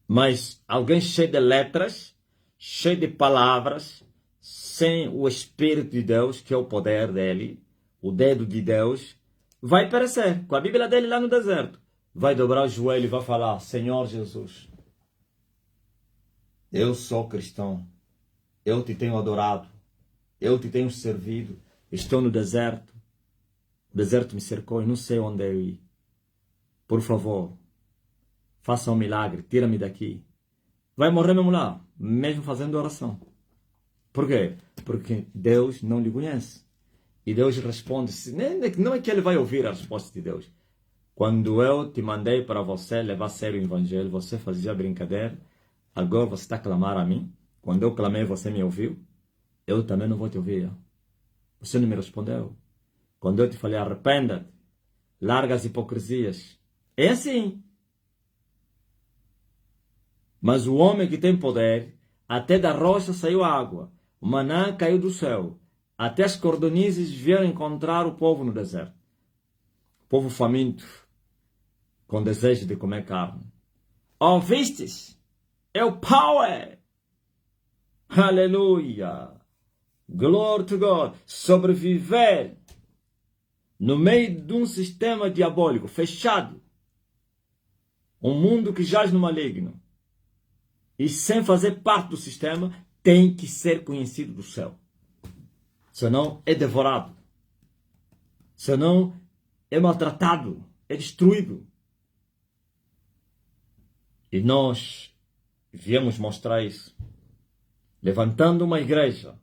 Mas alguém cheio de letras, cheio de palavras, sem o Espírito de Deus, que é o poder dele, o dedo de Deus, vai perecer. Com a Bíblia dele lá no deserto. Vai dobrar o joelho e vai falar: Senhor Jesus, eu sou cristão, eu te tenho adorado, eu te tenho servido, estou no deserto, o deserto me cercou e não sei onde eu ir. Por favor, faça um milagre, tira-me daqui. Vai morrer mesmo lá, mesmo fazendo oração. Por quê? Porque Deus não lhe conhece. E Deus responde, não é que ele vai ouvir a resposta de Deus. Quando eu te mandei para você levar a sério o evangelho, você fazia brincadeira, agora você está a clamar a mim. Quando eu clamei, você me ouviu? Eu também não vou te ouvir. Você não me respondeu. Quando eu te falei, arrependa-te, larga as hipocrisias. É assim. Mas o homem que tem poder, até da rocha saiu água, o maná caiu do céu, até as cordonizes vieram encontrar o povo no deserto. O povo faminto, com desejo de comer carne. Ouvistes? É o power! Aleluia! Glory to God! Sobreviver no meio de um sistema diabólico, fechado. Um mundo que jaz no maligno. E sem fazer parte do sistema, tem que ser conhecido do céu. Senão é devorado. Senão é maltratado, é destruído. E nós viemos mostrar isso. Levantando uma igreja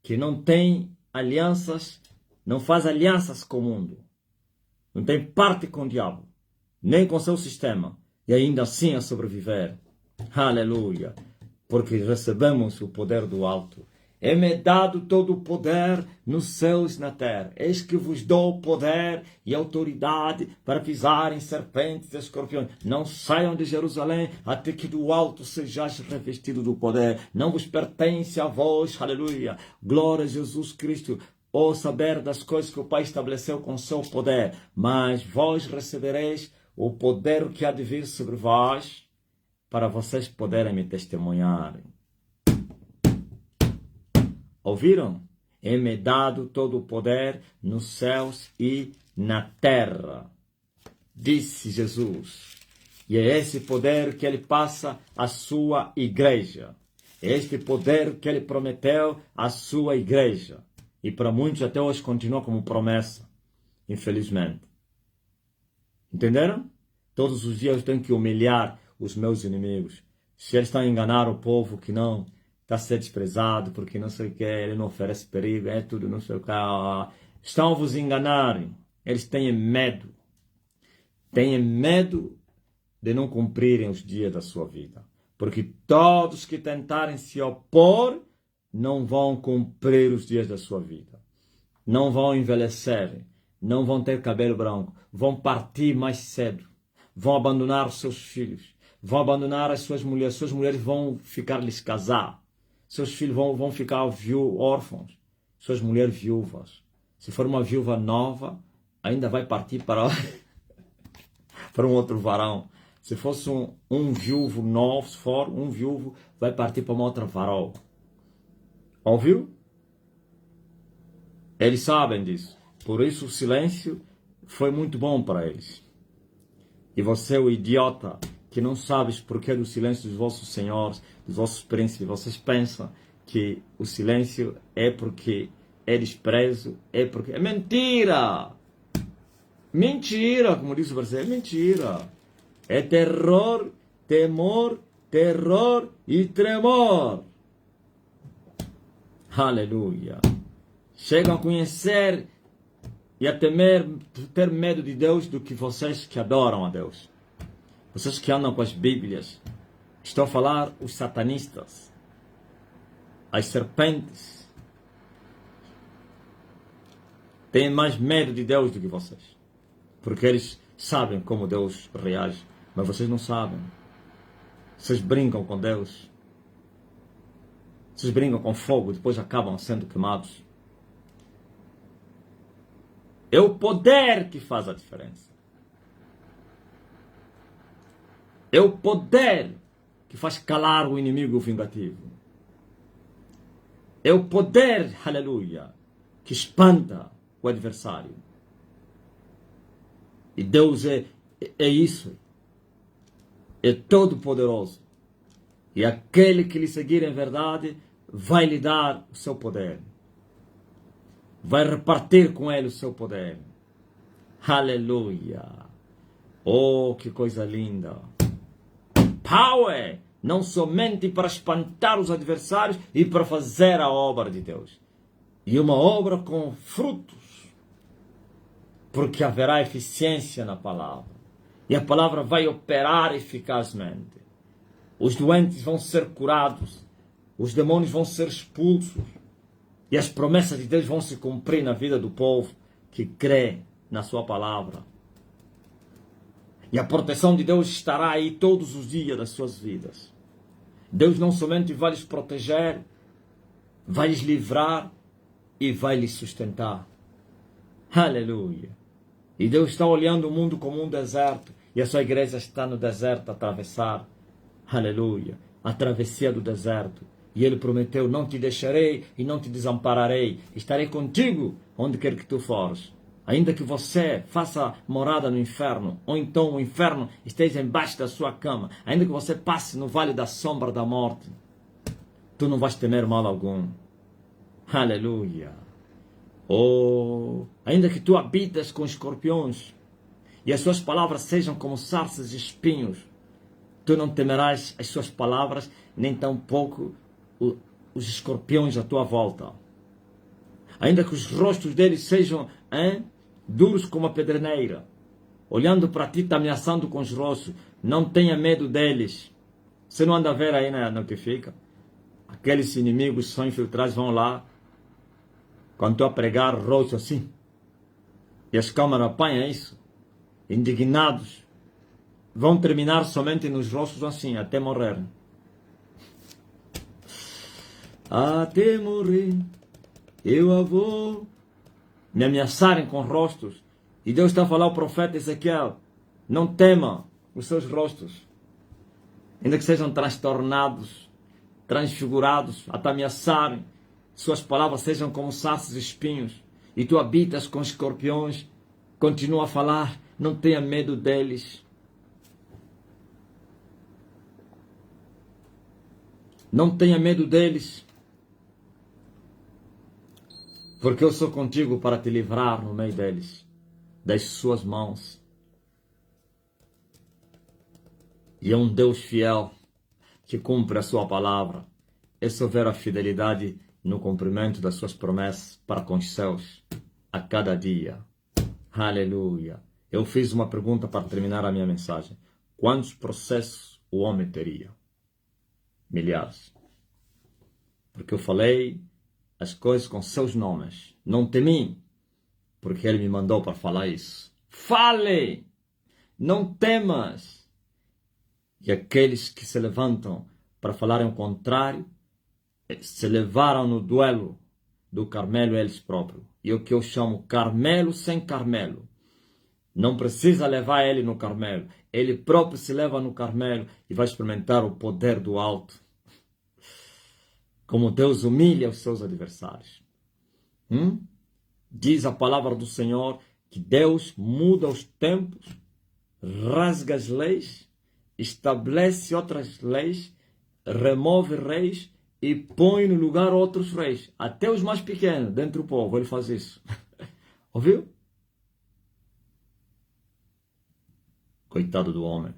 que não tem alianças, não faz alianças com o mundo. Não tem parte com o diabo, nem com seu sistema. E ainda assim a sobreviver. Aleluia! Porque recebemos o poder do alto. É-me dado todo o poder nos céus e na terra. Eis que vos dou poder e autoridade para pisarem serpentes e escorpiões. Não saiam de Jerusalém até que do alto sejais revestido do poder. Não vos pertence a vós, aleluia. Glória a Jesus Cristo. Ou saber das coisas que o Pai estabeleceu com seu poder. Mas vós recebereis o poder que há de vir sobre vós, para vocês poderem me testemunharem. Ouviram? É-me dado todo o poder nos céus e na terra, disse Jesus. E é esse poder que ele passa à sua igreja. É este poder que ele prometeu à sua igreja. E para muitos até hoje continua como promessa, infelizmente. Entenderam? Todos os dias eu tenho que humilhar os meus inimigos. Se eles estão a enganar o povo que não está a ser desprezado, porque não sei o que, ele não oferece perigo, é tudo não sei o que. Estão a vos enganarem. Eles têm medo. Têm medo de não cumprirem os dias da sua vida. Porque todos que tentarem se opor não vão cumprir os dias da sua vida. Não vão envelhecer. Não vão ter cabelo branco. Vão partir mais cedo. Vão abandonar os seus filhos. Vão abandonar as suas mulheres. Suas mulheres vão ficar-lhes casar. Seus filhos vão ficar órfãos. Suas mulheres viúvas. Se for uma viúva nova, ainda vai partir para, para um outro varão. Se fosse um viúvo novo, se for um viúvo, vai partir para uma outra varão. Ouviu? Eles sabem disso. Por isso o silêncio foi muito bom para eles. E você, o idiota, que não sabes porquê do silêncio dos vossos senhores, dos vossos príncipes, vocês pensam que o silêncio é porque é desprezo, é porque... É mentira! Mentira, como diz o brasileiro, é mentira. É terror temor, terror e tremor. Aleluia. Chegam a conhecer e a ter medo de Deus do que vocês que adoram a Deus. Vocês que andam com as Bíblias. Estou a falar os satanistas, as serpentes. Têm mais medo de Deus do que vocês. Porque eles sabem como Deus reage. Mas vocês não sabem. Vocês brincam com Deus. Vocês brincam com fogo, depois acabam sendo queimados. É o poder que faz a diferença. É o poder que faz calar o inimigo vingativo. É o poder, aleluia, que espanta o adversário. E Deus é isso. É todo poderoso. E aquele que lhe seguir em verdade vai lhe dar o seu poder. Vai repartir com ele o seu poder. Aleluia. Oh, que coisa linda. Power, não somente para espantar os adversários e para fazer a obra de Deus. E uma obra com frutos. Porque haverá eficiência na palavra. E a palavra vai operar eficazmente. Os doentes vão ser curados. Os demônios vão ser expulsos. E as promessas de Deus vão se cumprir na vida do povo que crê na sua palavra. E a proteção de Deus estará aí todos os dias das suas vidas. Deus não somente vai lhes proteger, vai lhes livrar e vai lhes sustentar. Aleluia. E Deus está olhando o mundo como um deserto. E a sua igreja está no deserto a atravessar. Aleluia. A travessia do deserto. E Ele prometeu, não te deixarei e não te desampararei. Estarei contigo onde quer que tu fores. Ainda que você faça morada no inferno, ou então o inferno esteja embaixo da sua cama, ainda que você passe no vale da sombra da morte, tu não vais temer mal algum. Aleluia. Oh, ainda que tu habitas com escorpiões, e as suas palavras sejam como sarças e espinhos, tu não temerás as suas palavras, nem tampouco os escorpiões à tua volta. Ainda que os rostos deles sejam duros como a pedreneira, olhando para ti, te ameaçando com os rostos, não tenha medo deles. Você não anda a ver aí na notifica? Aqueles inimigos são infiltrados, vão lá, quando tu a pregar rosto assim, e as câmaras apanham isso, indignados, vão terminar somente nos rostos assim, até morrer. Até morrer, eu vou me ameaçarem com rostos. E Deus está a falar ao profeta Ezequiel, não tema os seus rostos, ainda que sejam transtornados, transfigurados, a te ameaçarem, suas palavras sejam como sarças e espinhos, e tu habitas com escorpiões, continua a falar, não tenha medo deles. Não tenha medo deles, porque eu sou contigo para te livrar no meio deles, das suas mãos. E é um Deus fiel, que cumpre a sua palavra. É só ver a fidelidade no cumprimento das suas promessas para com os céus, a cada dia. Aleluia. Eu fiz uma pergunta para terminar a minha mensagem. Quantos processos o homem teria? Milhares. Porque eu falei as coisas com seus nomes. Não temi, porque Ele me mandou para falar isso. Fale! Não temas! E aqueles que se levantam para falarem o contrário, se levaram no duelo do Carmelo eles próprios. E o que eu chamo Carmelo sem Carmelo. Não precisa levar ele no Carmelo. Ele próprio se leva no Carmelo e vai experimentar o poder do alto. Como Deus humilha os seus adversários. Diz a palavra do Senhor que Deus muda os tempos, rasga as leis, estabelece outras leis, remove reis e põe no lugar outros reis. Até os mais pequenos, dentro do povo, Ele faz isso. Ouviu? Coitado do homem.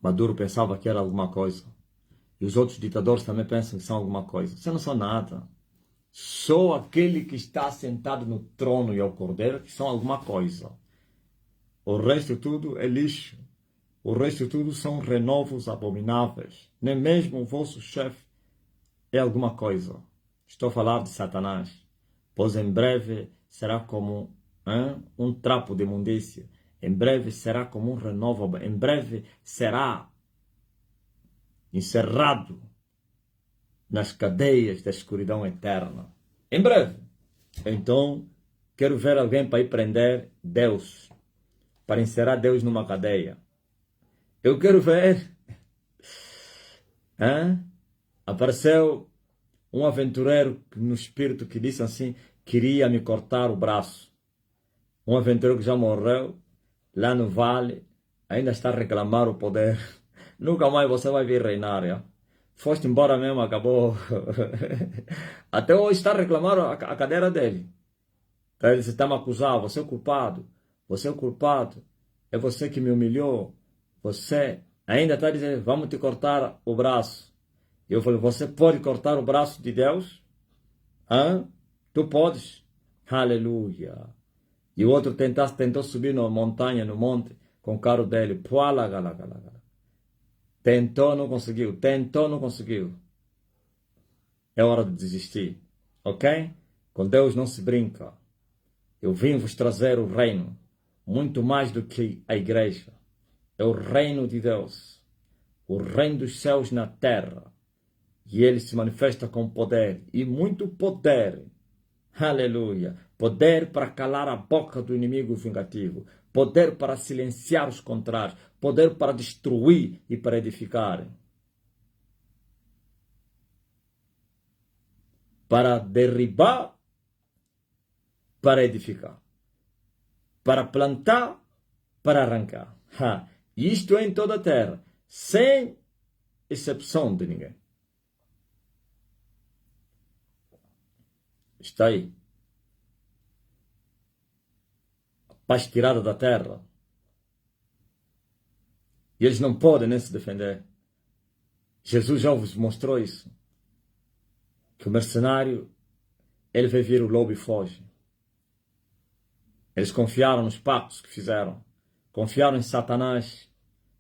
Maduro pensava que era alguma coisa. E os outros ditadores também pensam que são alguma coisa. Isso não são nada. Só aquele que está sentado no trono e ao cordeiro que são alguma coisa. O resto tudo é lixo. O resto tudo são renovos abomináveis. Nem mesmo o vosso chefe é alguma coisa. Estou a falar de Satanás. Pois em breve será como um trapo de imundícia. Em breve será como um renovo. Em breve será encerrado nas cadeias da escuridão eterna. Em breve. Então, quero ver alguém para ir prender Deus. Para encerrar Deus numa cadeia. Eu quero ver. Apareceu um aventureiro no espírito que disse assim, queria me cortar o braço. Um aventureiro que já morreu, lá no vale, ainda está a reclamar o poder. Nunca mais você vai vir reinar, já? Foste embora mesmo, acabou. Até hoje está a reclamar a cadeira dele. Então ele está me acusando, você é o culpado. Você é o culpado. É você que me humilhou. Você ainda está dizendo, vamos te cortar o braço. Eu falei, você pode cortar o braço de Deus? Tu podes. Aleluia. E o outro tentou subir na montanha, no monte, com o carro dele. Tentou, não conseguiu. Tentou, não conseguiu. É hora de desistir. Ok? Com Deus não se brinca. Eu vim vos trazer o reino. Muito mais do que a igreja. É o reino de Deus. O reino dos céus na terra. E ele se manifesta com poder. E muito poder. Aleluia. Poder para calar a boca do inimigo vingativo. Poder para silenciar os contrários. Poder para destruir e para edificar. Para derribar, para edificar. Para plantar, para arrancar. Isto é em toda a terra. Sem exceção de ninguém. Está aí. A paz tirada da terra. E eles não podem nem se defender. Jesus já vos mostrou isso. Que o mercenário, ele vê vir o lobo e foge. Eles confiaram nos pactos que fizeram. Confiaram em Satanás,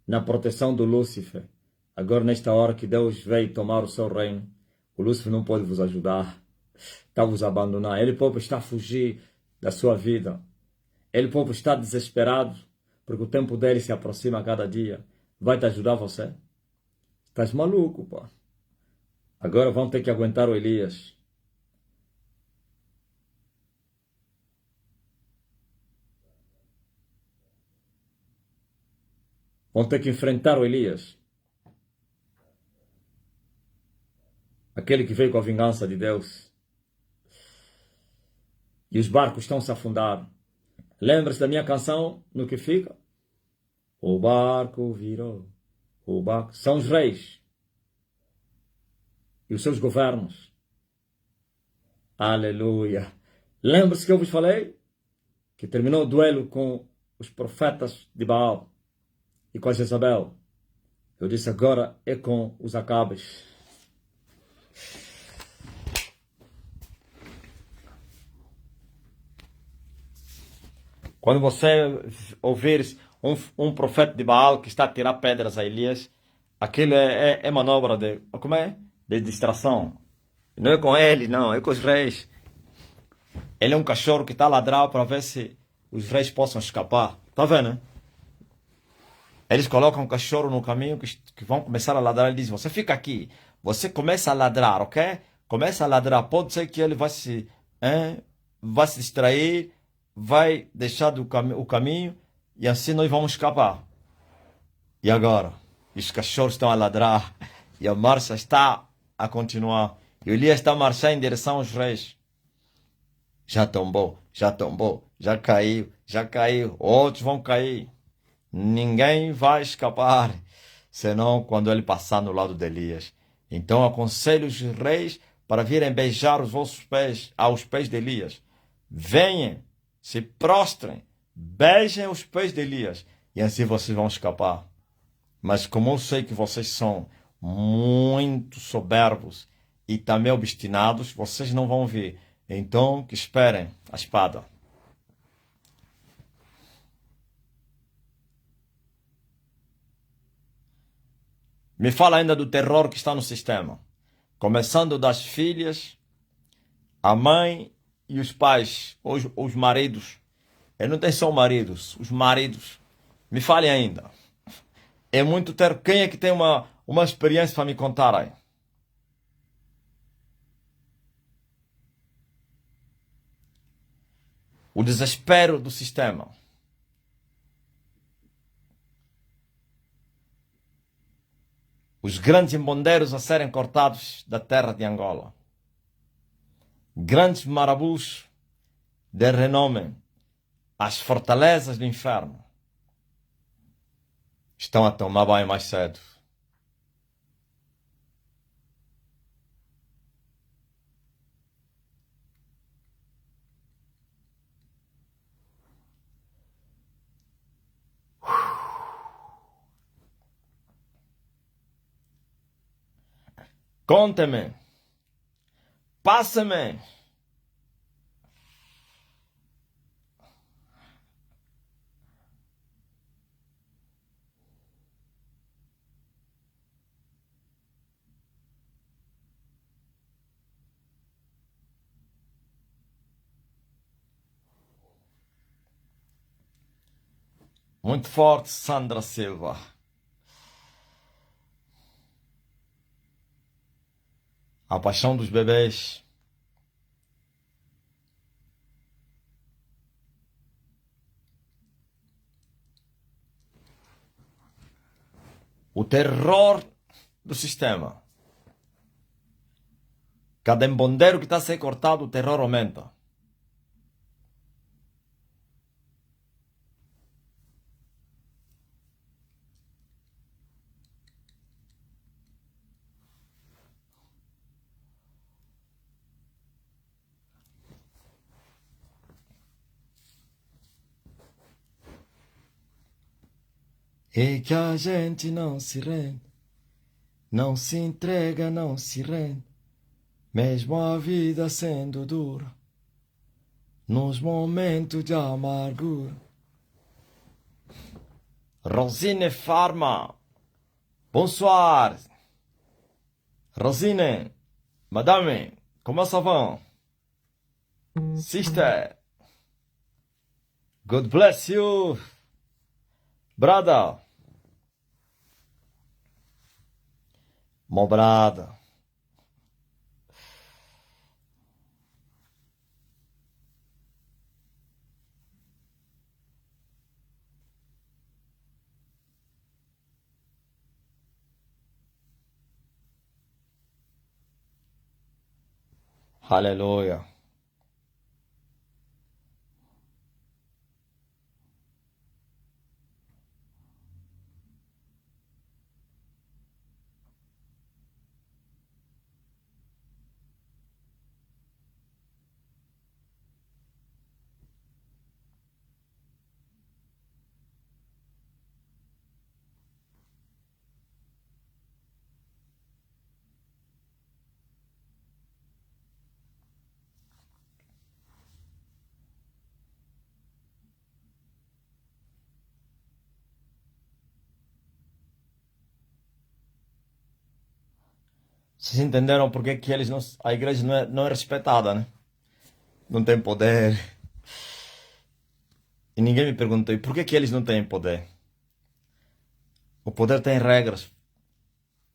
na proteção do Lúcifer. Agora, nesta hora que Deus veio tomar o seu reino, o Lúcifer não pode vos ajudar. Está a vos abandonar. Ele próprio está a fugir da sua vida. Ele próprio está desesperado, porque o tempo dele se aproxima a cada dia. Vai te ajudar você? Estás maluco, pá. Agora vão ter que aguentar o Elias. Vão ter que enfrentar o Elias. Aquele que veio com a vingança de Deus. E os barcos estão se a afundar. Lembra-se da minha canção, no que fica? O barco virou. O barco. São os reis. E os seus governos. Aleluia. Lembra-se que eu vos falei? Que terminou o duelo com os profetas de Baal. E com a Jezabel. Eu disse agora é com os Acabes. Quando você ouvir um profeta de Baal que está a tirar pedras a Elias, aquilo é manobra de... Como é? De distração. Não é com ele, não. É com os reis. Ele é um cachorro que está a ladrar para ver se os reis possam escapar. Tá vendo, né? Eles colocam um cachorro no caminho que vão começar a ladrar. Ele diz, você fica aqui. Você começa a ladrar, ok? Começa a ladrar. Pode ser que ele vai se distrair, vai deixar o caminho e assim nós vamos escapar. E agora? Os cachorros estão a ladrar e a marcha está a continuar. E o Elias está a marchar em direção aos reis. Já tombou, já caiu. Outros vão cair. Ninguém vai escapar, senão quando ele passar no lado de Elias. Então aconselho os reis para virem beijar os vossos pés, aos pés de Elias. Venham, se prostrem, beijem os pés de Elias, e assim vocês vão escapar. Mas como eu sei que vocês são muito soberbos e também obstinados, vocês não vão ver. Então, que esperem a espada. Me fala ainda do terror que está no sistema. Começando das filhas, a mãe e os pais, os maridos. Eu não tenho só maridos, os maridos. Me falem ainda. É muito terror. Quem é que tem uma experiência para me contar aí? O desespero do sistema. Os grandes embondeiros a serem cortados da terra de Angola. Grandes marabus de renome, as fortalezas do inferno, estão a tomar banho mais cedo. Conte-me. Passe-me. Muito forte, Sandra Silva. A paixão dos bebês. O terror do sistema. Cada embondeiro que está a ser cortado, o terror aumenta. E que a gente não se rende, não se entrega, não se rende, mesmo a vida sendo dura, nos momentos de amargura. Rosine Pharma, bonsoir. Rosine, madame, comment ça va? Sister, God bless you, brother. Mon brother. Aleluia. Vocês entenderam por que eles não, a igreja não é respeitada, né? Não tem poder. E ninguém me perguntou, e por que eles não têm poder? O poder tem regras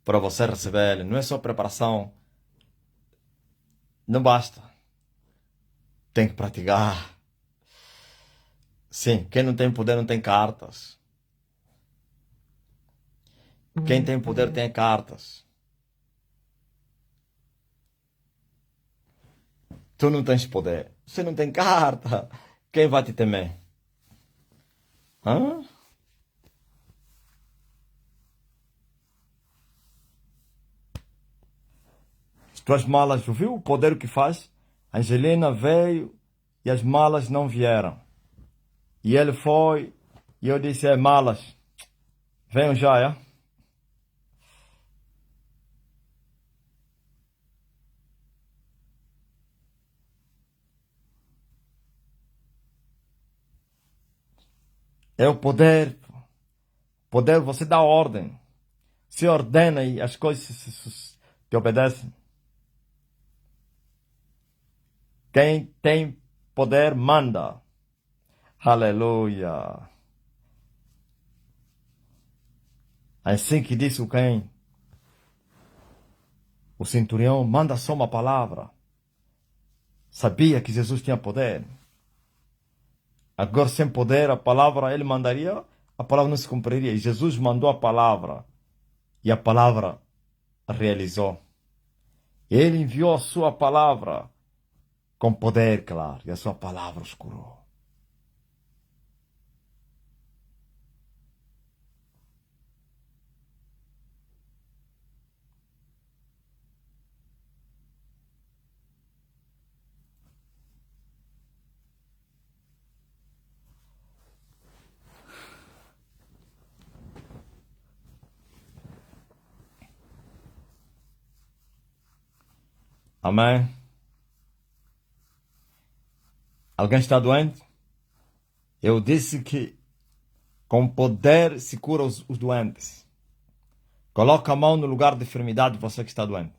para você receber ele. Não é só preparação. Não basta. Tem que praticar. Sim, quem não tem poder não tem cartas. Quem tem poder tem cartas. Tu não tens poder. Você não tem carta. Quem vai te temer? Hã? As tuas malas, viu o poder que faz? A Angelina veio e as malas não vieram. E ele foi e eu disse, malas, venham já, é? É o poder. Poder, você dá ordem. Se ordena e as coisas te obedecem. Quem tem poder manda. Aleluia. Assim que disse o quem? O centurião manda só uma palavra. Sabia que Jesus tinha poder. Agora, sem poder, a palavra ele mandaria, a palavra não se cumpriria. E Jesus mandou a palavra. E a palavra realizou. Ele enviou a sua palavra com poder, claro. E a sua palavra os curou. Amém? Alguém está doente? Eu disse que com poder se cura os doentes. Coloca a mão no lugar de enfermidade, você que está doente.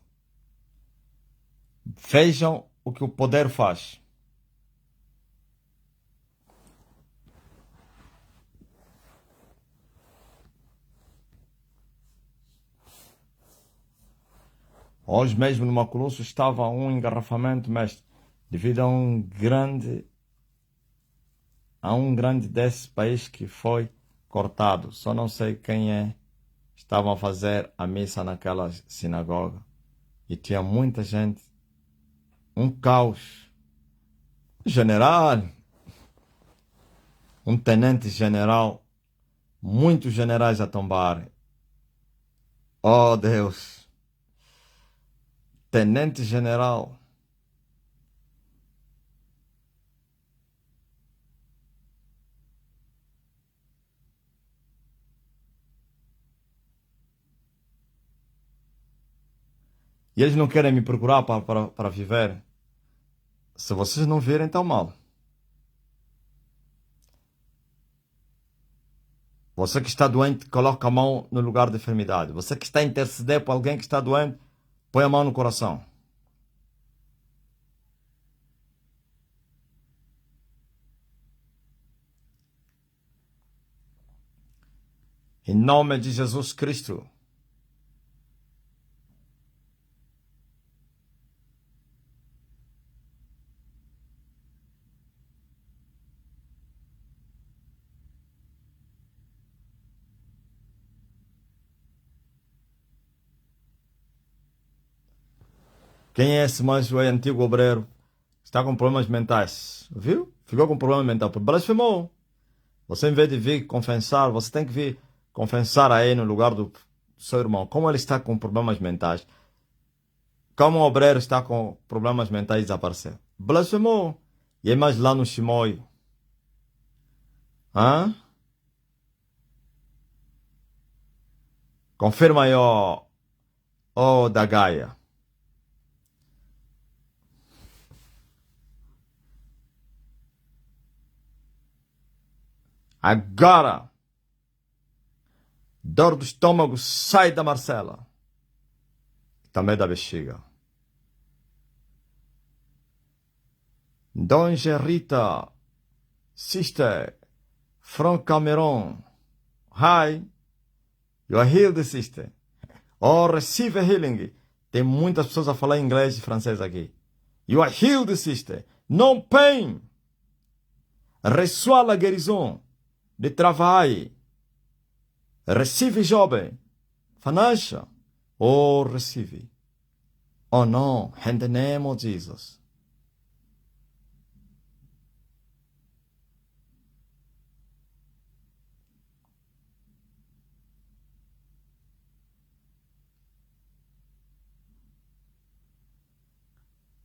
Vejam o que o poder faz. Hoje mesmo no Maculusso estava um engarrafamento, mestre, devido a um grande desse país que foi cortado. Só não sei quem é. Estavam a fazer a missa naquela sinagoga e tinha muita gente. Um caos. General, um tenente-general, muitos generais a tombarem. Oh Deus! Tenente-general. E eles não querem me procurar para viver. Se vocês não virem, então mal. Você que está doente, coloca a mão no lugar de enfermidade. Você que está a interceder por alguém que está doente, põe a mão no coração. Em nome de Jesus Cristo. Quem é esse mais o antigo obreiro? Está com problemas mentais. Viu? Ficou com problema mental. Blasfemou. Você, em vez de vir confessar, você tem que vir confessar aí no lugar do seu irmão. Como ele está com problemas mentais. Como o obreiro está com problemas mentais desaparecer. Blasfemou. E aí mais lá no Chimoio. Hã? Confirma aí, ó da Gaia. Agora, dor do estômago sai da Marcela. Também da bexiga. Donja Rita, sister, from Cameroon. Hi, you are healed, sister. Oh, receive healing. Tem muitas pessoas a falar inglês e francês aqui. You are healed, sister. No pain. Reçois la guérison de travail. Receive jovem. Financial. Oh, receive. Oh, no. In the name of Jesus.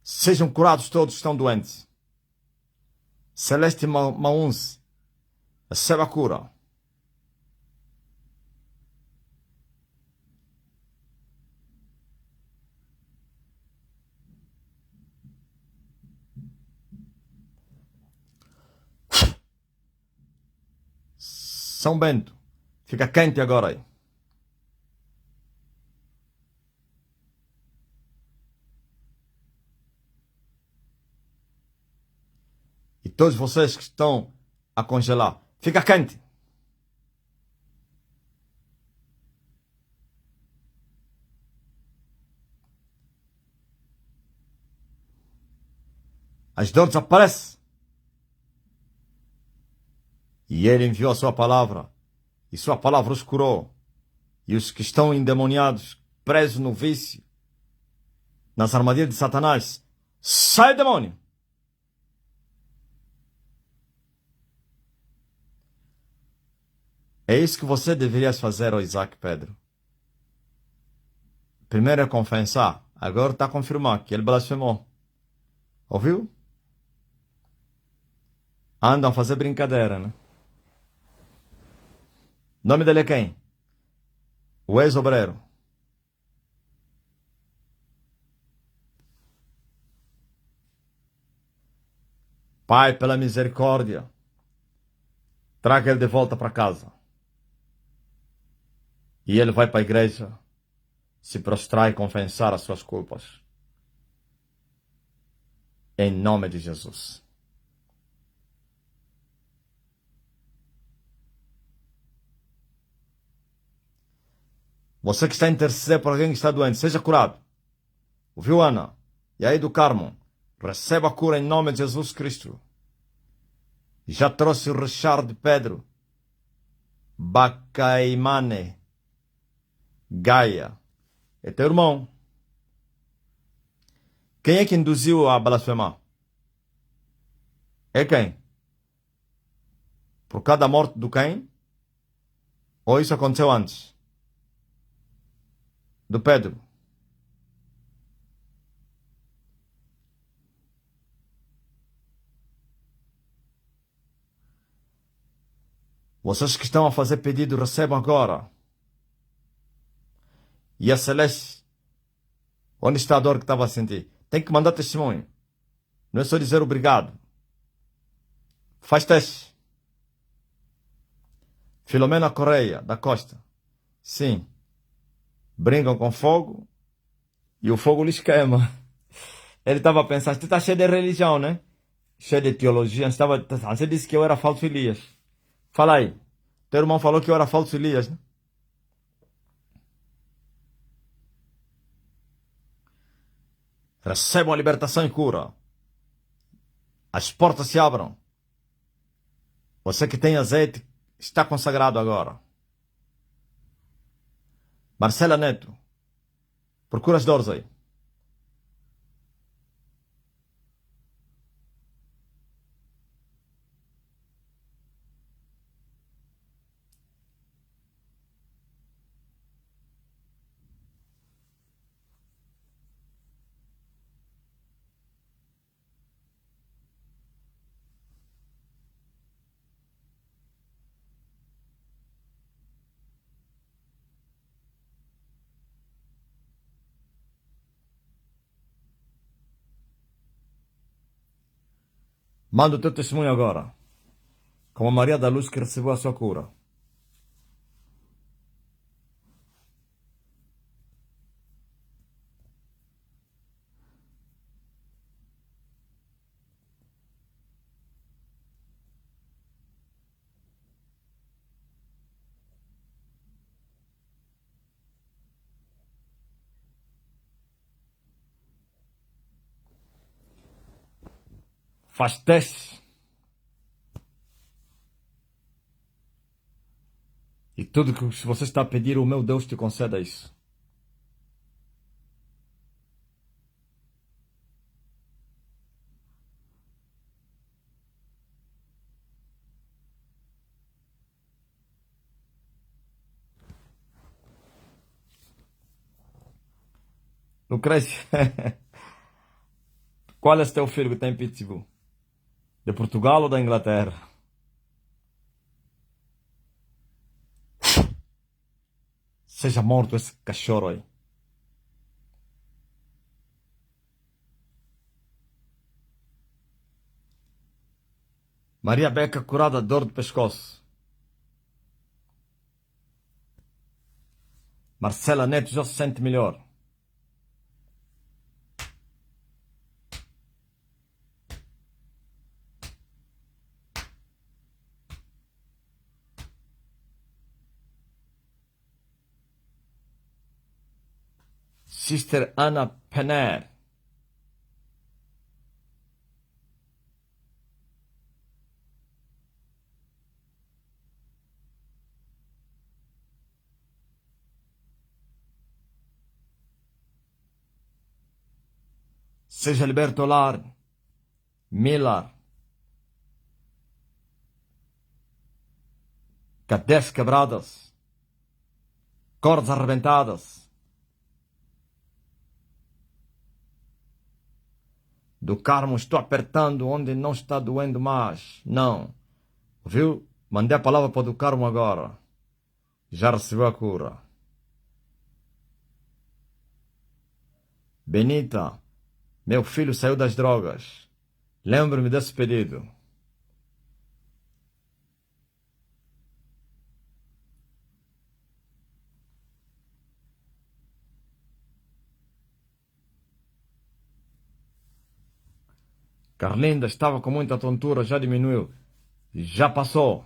Sejam curados todos que estão doentes. Celeste Maunce, receba a cura. São Bento, fica quente agora aí. E todos vocês que estão a congelar, fica quente. As dores aparecem. E ele enviou a sua palavra. E sua palavra os curou. E os que estão endemoniados, presos no vício, nas armadilhas de Satanás, sai, demônio! É isso que você deveria fazer, Isaac Pedro. Primeiro é confessar. Agora está a confirmar que ele blasfemou. Ouviu? Andam a fazer brincadeira, né? O nome dele é quem? O ex-obreiro. Pai, pela misericórdia, traga ele de volta para casa. E ele vai para a igreja se prostrar e confessar as suas culpas. Em nome de Jesus. Você que está a interceder por alguém que está doente, seja curado. Ouviu, Ana? E aí do Carmo, receba a cura em nome de Jesus Cristo. Já trouxe o Richard de Pedro. Bacaimane. Gaia. É teu irmão. Quem é que induziu a blasfemar? É quem? Por causa da morte do quem? Ou isso aconteceu antes? Do Pedro. Vocês que estão a fazer pedido, recebam agora. E a Celeste, onde está a dor que estava a sentir? Tem que mandar testemunho. Não é só dizer obrigado. Faz teste. Filomena Correia, da Costa. Sim. Brincam com fogo e o fogo lhes queima. Ele estava a pensar, tu está cheio de religião, né? Cheio de teologia. Você disse que eu era falso Elias. Fala aí. Teu irmão falou que eu era falso Elias, né? Recebam a libertação e cura. As portas se abram. Você que tem azeite está consagrado agora. Marcela Neto, procura as dores aí. Manda o teu testemunho agora. Como a Maria da Luz que recebeu a sua cura. Faz teste. E tudo que você está a pedir, o meu Deus te conceda isso. Lucrécia, qual é esse teu filho que está em Pittsburgh? De Portugal ou da Inglaterra? Seja morto esse cachorro aí. Maria Beca curada da dor do pescoço. Marcela Neto já se sente melhor. Sister Ana Penner. Seja Liberto Lar. Miller. Cadeias quebradas. Cordas arrebentadas. Do Carmo, estou apertando onde não está doendo mais. Não. Viu? Mandei a palavra para o do Carmo agora. Já recebeu a cura. Benita, meu filho saiu das drogas. Lembro-me desse pedido. Carlinda estava com muita tontura, já diminuiu. Já passou.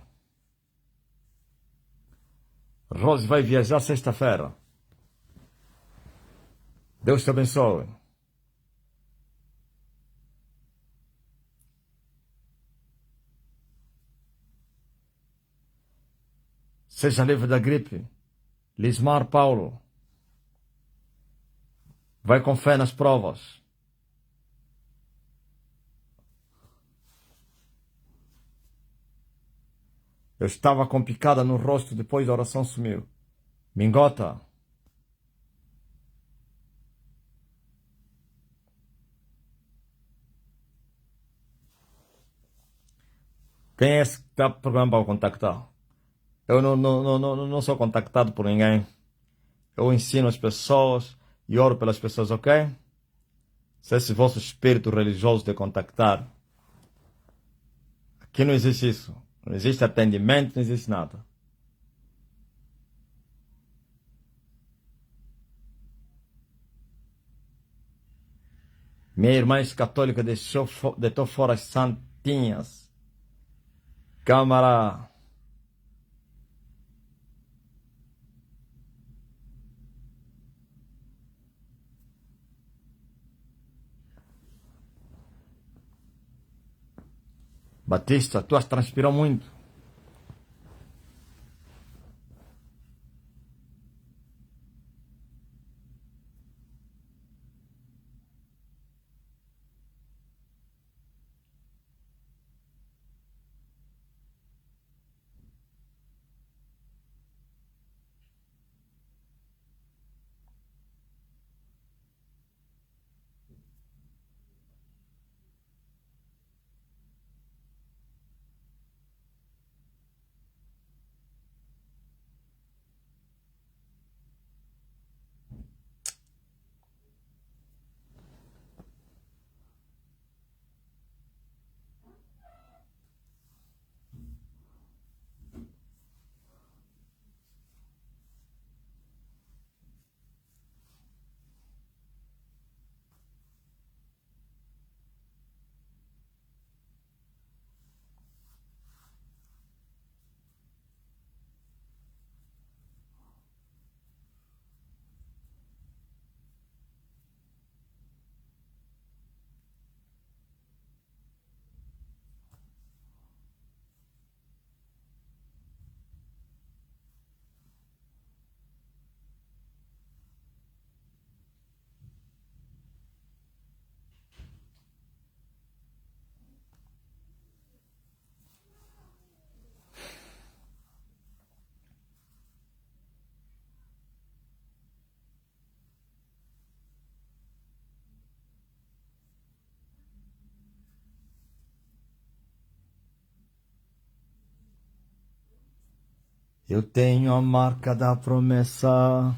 Rose vai viajar sexta-feira. Deus te abençoe. Seja livre da gripe. Lismar Paulo. Vai com fé nas provas. Eu estava com picada no rosto depois da oração sumiu. Mingota. Quem é esse que está programado para contactar? Eu não sou contactado por ninguém. Eu ensino as pessoas e oro pelas pessoas, ok? Se esse vosso espírito religioso te contactar, aqui não existe isso. Não existe atendimento, não existe nada. Minha irmã católica deitou fora as santinhas. Câmara. Batista, tu transpirou muito. Eu tenho a marca da promessa.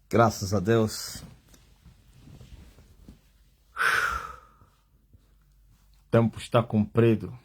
Graças a Deus. tempo está cumprido.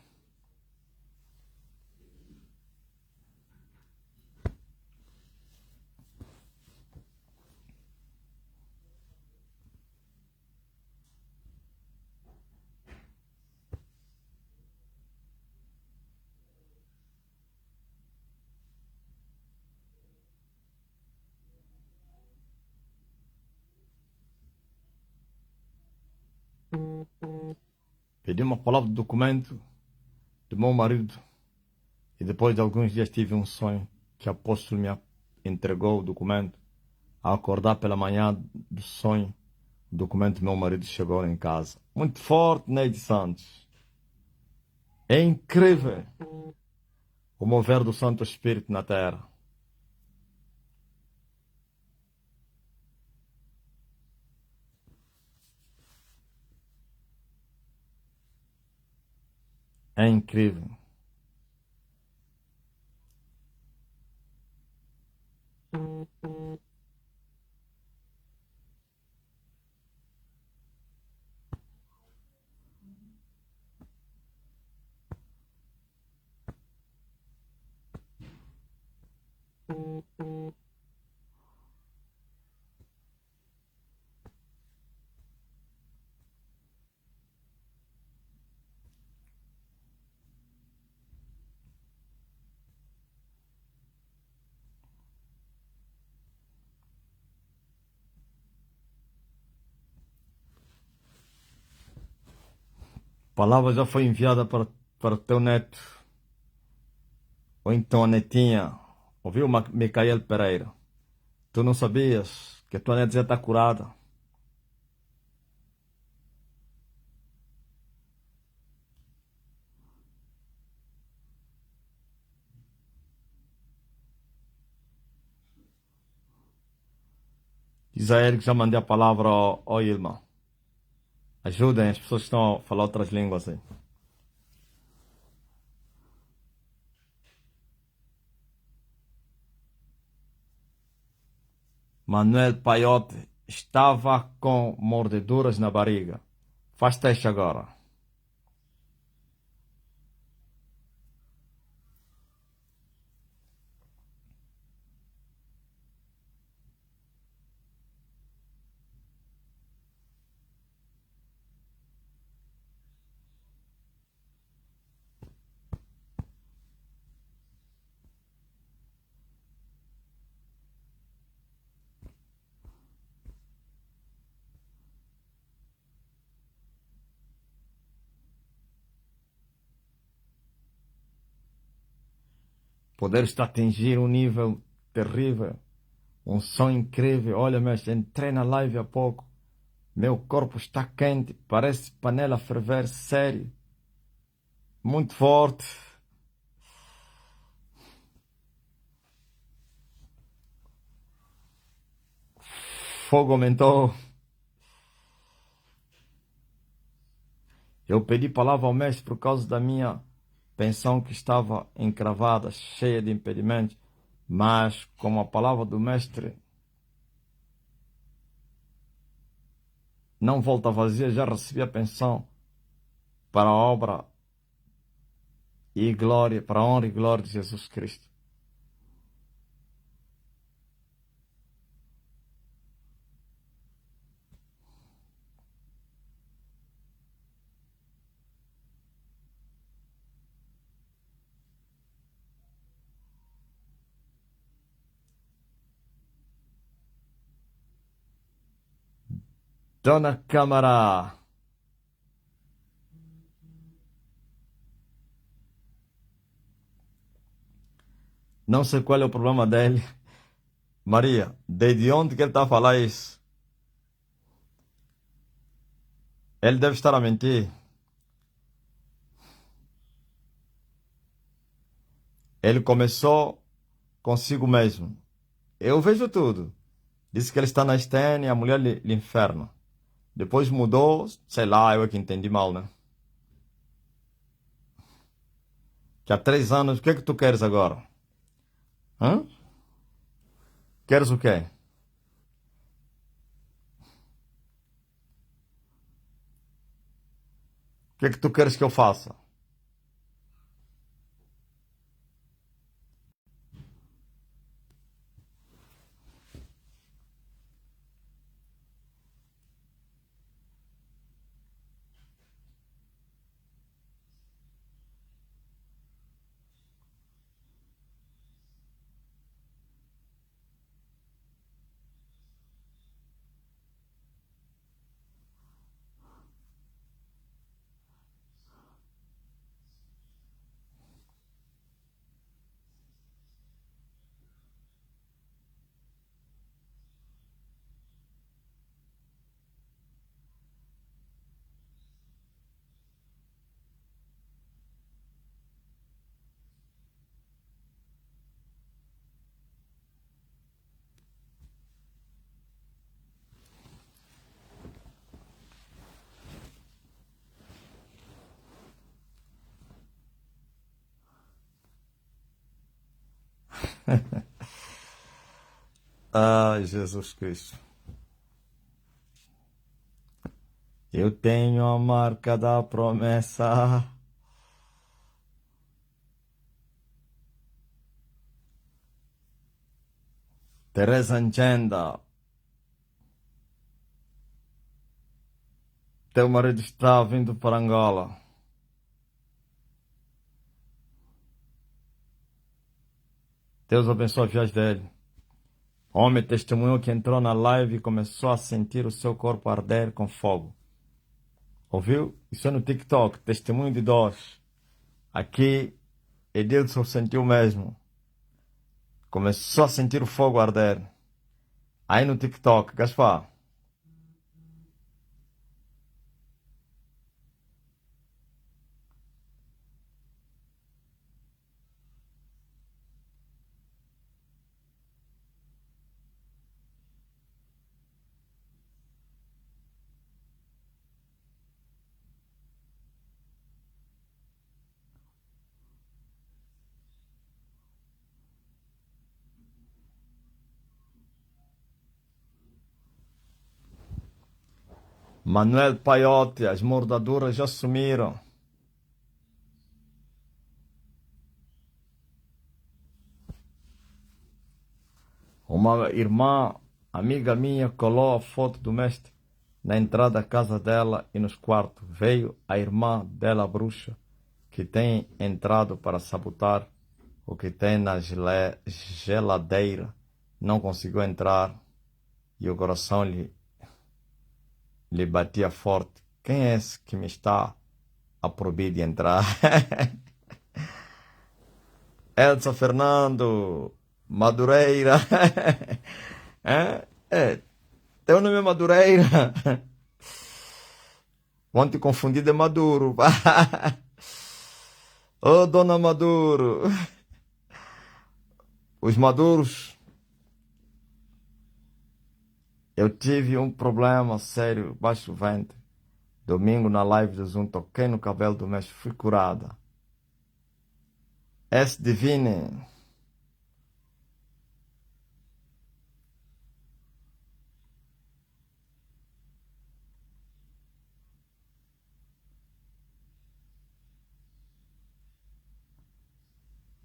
Pedi uma palavra do documento do meu marido e depois de alguns dias tive um sonho que o apóstolo me entregou o documento. Ao acordar pela manhã do sonho, o documento do meu marido chegou em casa. Muito forte, Neide Santos. É incrível o mover do Santo Espírito na terra. É incrível. A palavra já foi enviada para o teu neto. Ou então a netinha. Ouviu, Micael Pereira? Tu não sabias que a tua neta já está curada? Diz a ele que já mandei a palavra ao irmão. Ajudem as pessoas que estão a falar outras línguas aí. Manuel Paiote estava com mordeduras na barriga. Faz teste agora. Poder está a atingir um nível terrível. Um som incrível. Olha, mestre, entrei na live há pouco. Meu corpo está quente. Parece panela a ferver. Sério. Muito forte. Fogo aumentou. Eu pedi palavra ao mestre por causa da minha pensão que estava encravada, cheia de impedimentos. Mas, como a palavra do mestre não volta vazia, já recebi a pensão para a obra e glória, para a honra e glória de Jesus Cristo. Dona Câmara, não sei qual é o problema dele. Maria, desde onde que ele está a falar isso? Ele deve estar a mentir. Ele começou consigo mesmo. Eu vejo tudo. Disse que ele está na Estênia, a mulher lhe inferno. Depois mudou, sei lá, eu é que entendi mal, né? Que há 3 anos, o que é que tu queres agora? Hã? Queres o quê? que é que tu queres que eu faça? Ai, Jesus Cristo. Eu tenho a marca da promessa. Teresa Angenda. Teu marido está vindo para Angola. Deus abençoe a viagem dele. Homem testemunhou que entrou na live e começou a sentir o seu corpo arder com fogo. Ouviu? Isso é no TikTok. Testemunho de dós. Aqui, Edilson sentiu mesmo. Começou a sentir o fogo arder. Aí no TikTok, Gaspar. Manuel Paiotti, as mordaduras já sumiram. Uma irmã, amiga minha, colou a foto do mestre na entrada da casa dela e nos quartos. Veio a irmã dela, bruxa, que tem entrado para sabotar o que tem na geladeira. Não conseguiu entrar e o coração lhe batia forte. Quem é esse que me está a proibir de entrar? Elsa Fernando, Madureira. Teu nome é Madureira. Vão te confundir de Maduro. Ô, dona Maduro. Os maduros. Eu tive um problema sério, baixo ventre. Domingo na live do Zoom, toquei no cabelo do mestre, fui curada. S Divine.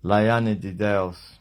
Laiane de Deus.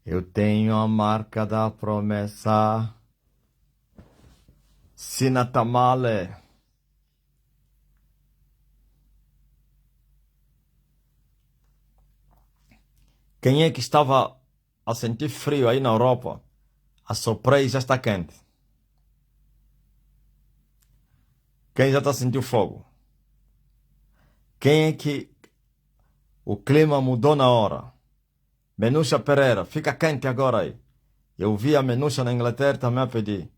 Eu tenho a marca da promessa. Sina Tamale. Quem é que estava a sentir frio aí na Europa? Assoprei e já está quente. Quem já está sentindo fogo? Quem é que o clima mudou na hora? Menúcia Pereira, fica quente agora aí. Eu vi a Menúcia na Inglaterra também a pedir.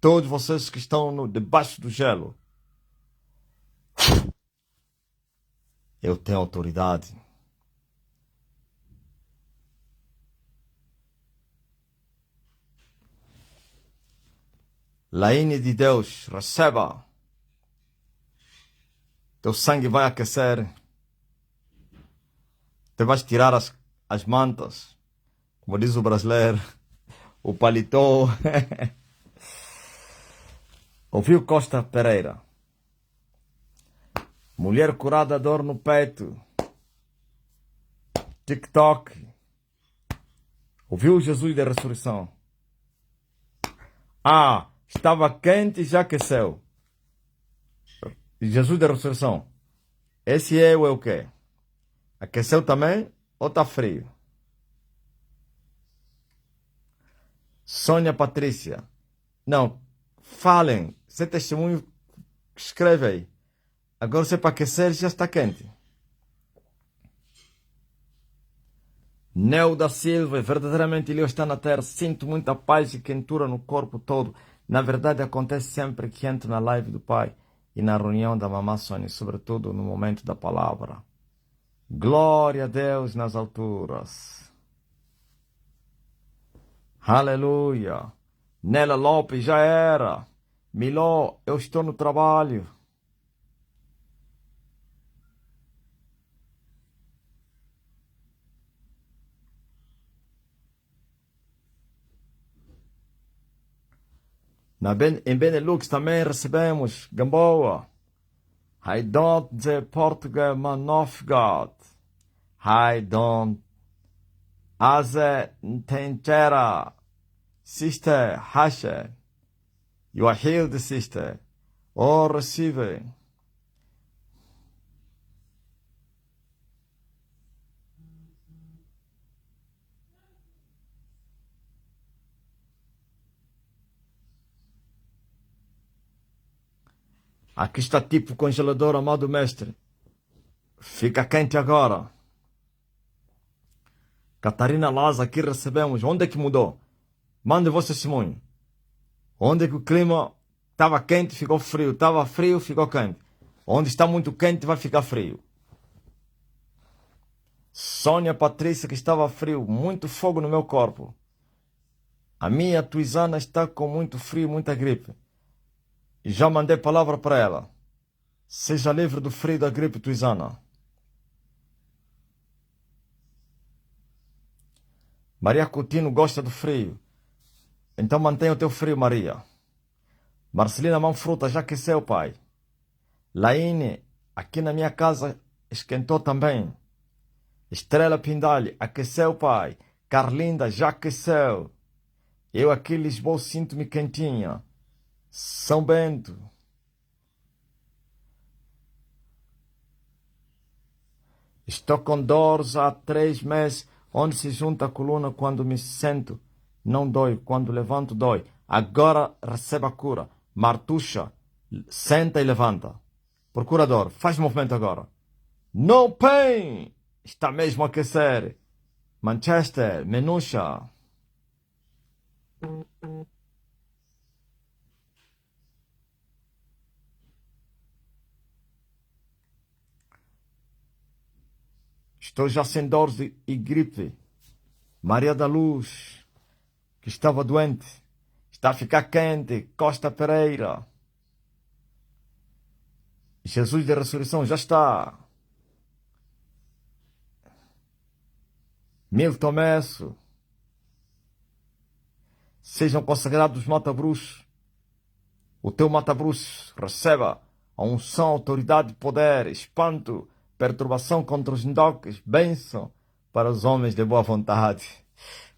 Todos vocês que estão debaixo do gelo. Eu tenho autoridade. Laine de Deus, receba. Teu sangue vai aquecer. Tu vais tirar as mantas. Como diz o brasileiro. O paletó. Ouviu Costa Pereira? Mulher curada, dor no peito. TikTok. Ouviu Jesus da ressurreição? Ah, estava quente e já aqueceu. Jesus da ressurreição. Esse é o quê? Aqueceu também ou está frio? Sônia Patrícia. Não, falem. Você testemunho, escreve aí. Agora você para aquecer já está quente. Neo da Silva, verdadeiramente Deus está na terra. Sinto muita paz e quentura no corpo todo. Na verdade, acontece sempre que entro na live do Pai e na reunião da Mamá Sônia, sobretudo no momento da palavra. Glória a Deus nas alturas. Aleluia. Nela Lopes, já era. Miló, eu estou no trabalho. Em Benelux também recebemos Gamboa. I don't the Portugal man of God. I don't as a Tentera. Sister Hasha. You are healed, sister. Oh, receive. Aqui está tipo congelador, amado mestre. Fica quente agora. Catarina Laza, aqui recebemos. Onde é que mudou? Mande vosso testemunho. Onde é que o clima estava quente, ficou frio. Estava frio, ficou quente. Onde está muito quente, vai ficar frio. Sônia Patrícia, que estava frio. Muito fogo no meu corpo. A minha Tuizana está com muito frio, muita gripe. E já mandei palavra para ela. Seja livre do frio da gripe, Tuizana. Maria Coutinho gosta do frio. Então mantenha o teu frio, Maria. Marcelina Manfruta, já aqueceu, pai. Laine, aqui na minha casa, esquentou também. Estrela Pindalho, aqueceu, pai. Carlinda, já aqueceu. Eu aqui em Lisboa sinto-me quentinha. São Bento. Estou com dores há 3 meses, onde se junta a coluna quando me sento. Não dói, quando levanto dói. Agora receba a cura. Martuxa, senta e levanta. Procurador, faz movimento agora. No pain! Está mesmo a aquecer. Manchester, Menucha. Estou já sem dores e gripe. Maria da Luz, que estava doente, está a ficar quente. Costa Pereira. Jesus da ressurreição já está. Milton Messo. Sejam consagrados os mata-bruxos. O teu mata-bruxos receba a unção, autoridade, poder, espanto, perturbação contra os ndoques, bênção para os homens de boa vontade.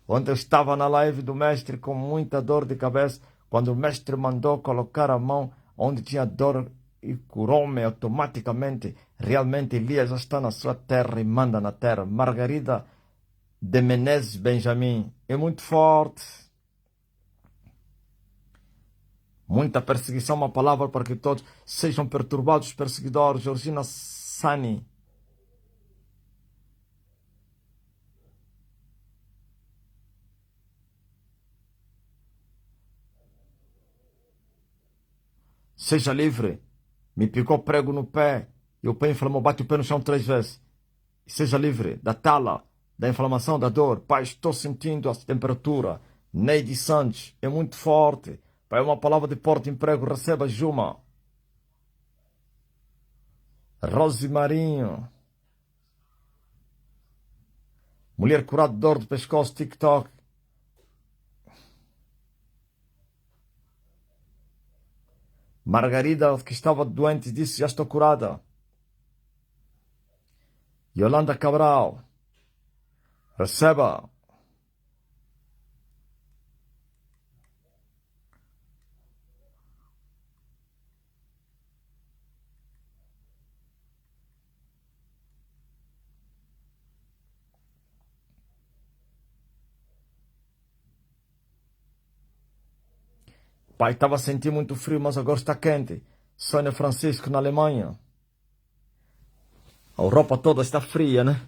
Ontem eu estava na live do mestre com muita dor de cabeça, quando o mestre mandou colocar a mão onde tinha dor e curou-me automaticamente. Realmente Elias já está na sua terra e manda na terra. Margarida de Menezes Benjamin é muito forte. Muita perseguição, uma palavra para que todos sejam perturbados, os perseguidores. Georgina Sani. Seja livre. Me picou prego no pé e o pé inflamou. Bate o pé no chão 3 vezes. E seja livre da tala, da inflamação, da dor. Pai, estou sentindo a temperatura. Neide Santos, é muito forte. Pai, uma palavra de porte emprego. Receba, Juma. Rose Marinho. Mulher curada de dor de pescoço, TikTok. Margarida, que estava doente, disse, já estou curada. Yolanda Cabral. Receba. Pai, estava a sentir muito frio, mas agora está quente. Sônia Francisco, na Alemanha. A Europa toda está fria, né?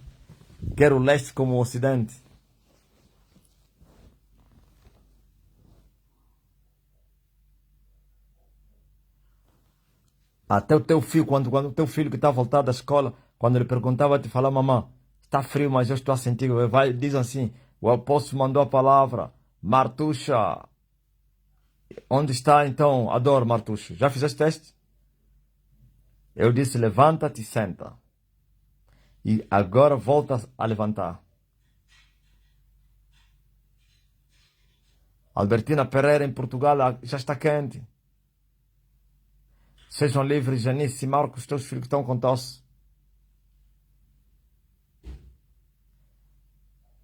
Quer o leste como o ocidente. Até o teu filho, quando o teu filho que está a voltar da escola, quando ele perguntava, te falar, mamãe, está frio, mas eu estou a sentir. Vai, diz assim, o apóstolo mandou a palavra, Martuxa. Onde está então a dor, Martuxa? Já fizeste teste? Eu disse, levanta-te e senta. E agora volta a levantar. Albertina Pereira, em Portugal, já está quente. Sejam livres, Janice e Marcos, teus filhos que estão com tosse.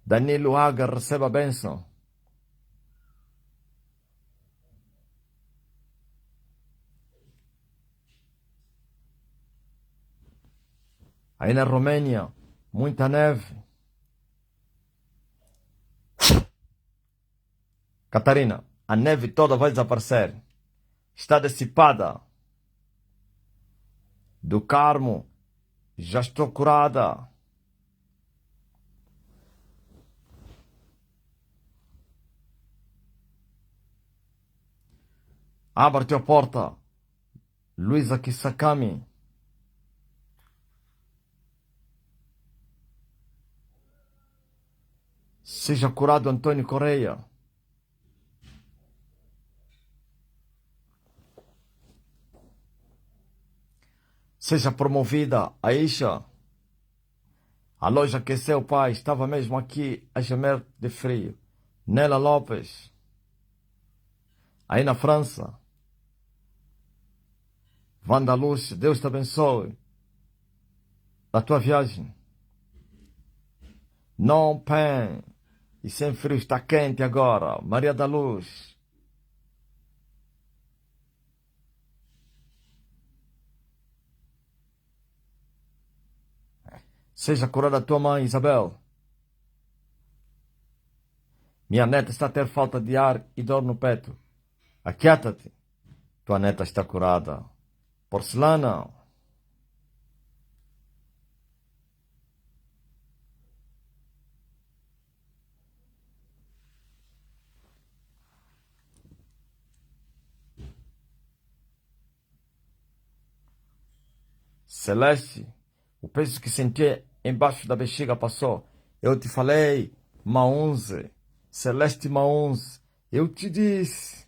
Danilo Haga, receba a bênção. Aí na Romênia, muita neve. Catarina, a neve toda vai desaparecer. Está dissipada. Do Carmo, já estou curada. Abre-te a porta. Luísa Kisakami. Seja curado, Antônio Correia. Seja promovida, Aisha. A loja aqueceu, pai. Estava mesmo aqui a gemer de frio. Nela Lopes. Aí na França. Wanda Luz, Deus te abençoe. Da tua viagem. Não pen. E sem frio, está quente agora. Maria da Luz. Seja curada a tua mãe, Isabel. Minha neta está a ter falta de ar e dor no peito. Aquieta-te. Tua neta está curada. Porcelana. Celeste. O peso que sentia embaixo da bexiga passou. Eu te falei, Maunze. Celeste Maunze. Eu te disse.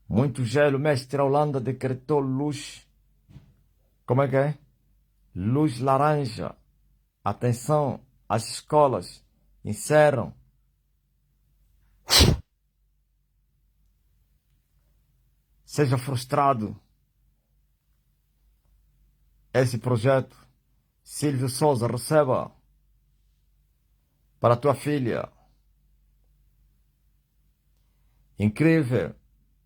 Muito gelo, mestre. A Holanda decretou luz. Como é que é? Luz laranja. Atenção, as escolas encerram. Seja frustrado. Esse projeto. Silvio Souza, receba. Para a tua filha. Incrível.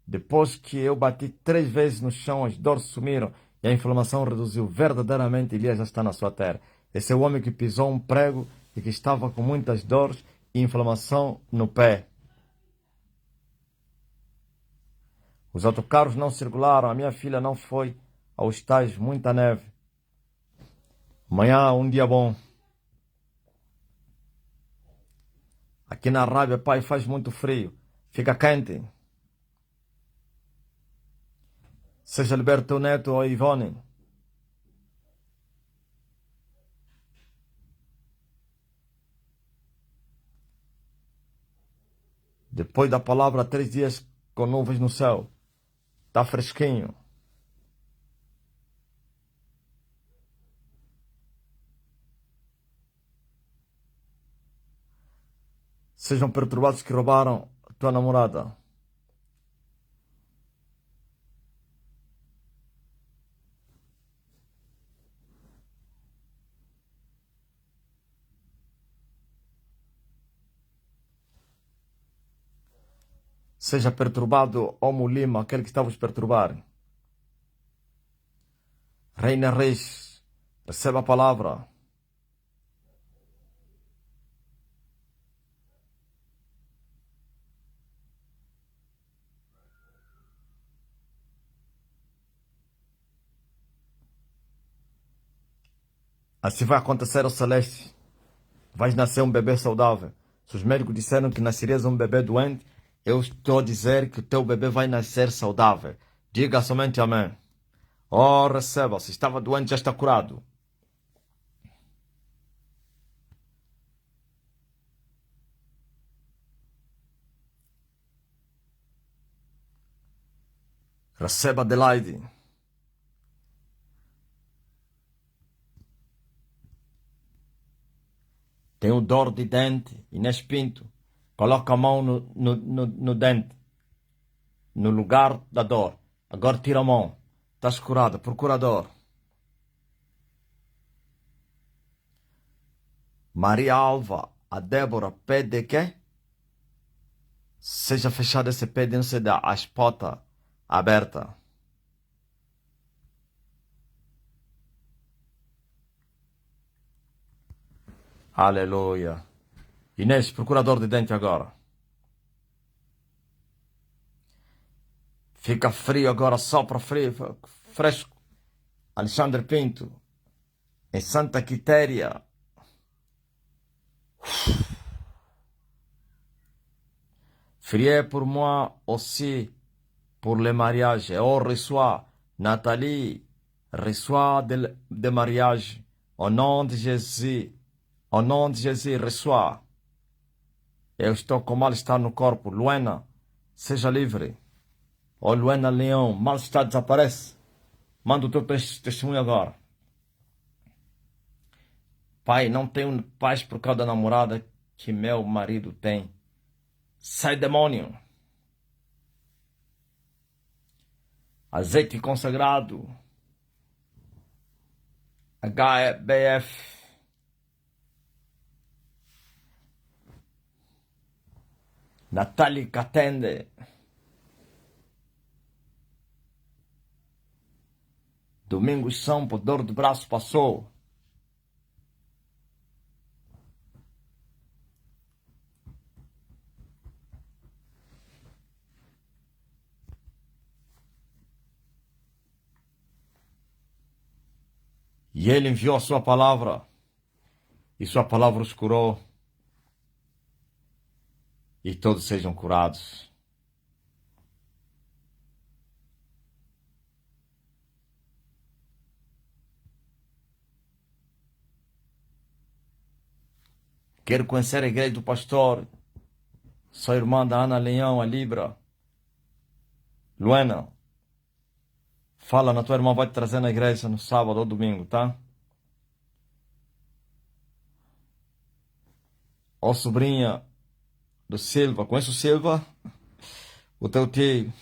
Depois que eu bati 3 vezes no chão, as dores sumiram e a inflamação reduziu. Verdadeiramente, Elias já está na sua terra. Esse é o homem que pisou um prego e que estava com muitas dores e inflamação no pé. Os autocarros não circularam. A minha filha não foi aos estágios. Muita neve. Amanhã, um dia bom. Aqui na Arábia, pai, faz muito frio. Fica quente. Seja liberto teu neto, Ivone. Depois da palavra, 3 dias com nuvens no céu. Está fresquinho. Sejam perturbados que roubaram a tua namorada. Seja perturbado, ó Mulima, aquele que estava a os perturbar. Reina Reis, receba a palavra. Assim vai acontecer ao Celeste. Vais nascer um bebê saudável. Se os médicos disseram que nascerias um bebê doente, eu estou a dizer que o teu bebê vai nascer saudável. Diga somente amém. Oh, receba. Se estava doente, já está curado. Receba, Adelaide. Tenho dor de dente, Inês Pinto. Coloca a mão no dente, no lugar da dor. Agora tira a mão. Estás curada, procurador. Maria Alva, a Débora pede que seja fechado esse pé de não se dá as portas abertas. Aleluia. Inês, procurador de dente agora. Fica frio agora, sopra frio, fresco. Alexandre Pinto, em Santa Quitéria. Priez pour moi aussi, pour le mariage. Oh, reçois, Nathalie, reçois de mariage. Au nom de Jésus. Au nom de Jésus, reçois. Eu estou com mal-estar no corpo. Luena, seja livre. Oh, Luena Leão, mal-estar desaparece. Manda o teu testemunho agora. Pai, não tenho paz por causa da namorada que meu marido tem. Sai, demônio. Azeite consagrado. HBF. Natália Catende. Domingos Sampo, dor de braço passou. E ele enviou a sua palavra. E sua palavra os curou. E todos sejam curados. Quero conhecer a igreja do pastor. Sou irmã da Ana Leão, a Libra. Luena, fala na tua irmã, vai te trazer na igreja no sábado ou domingo, tá? Ó sobrinha do Silva, conhece o Silva? O teu tio.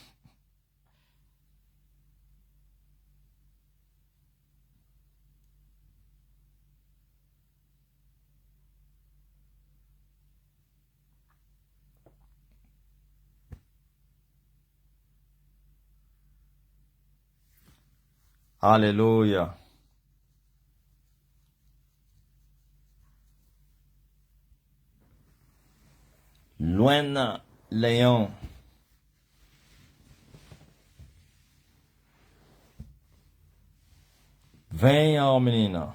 Aleluia. Luena Leão. Venha, ó menina.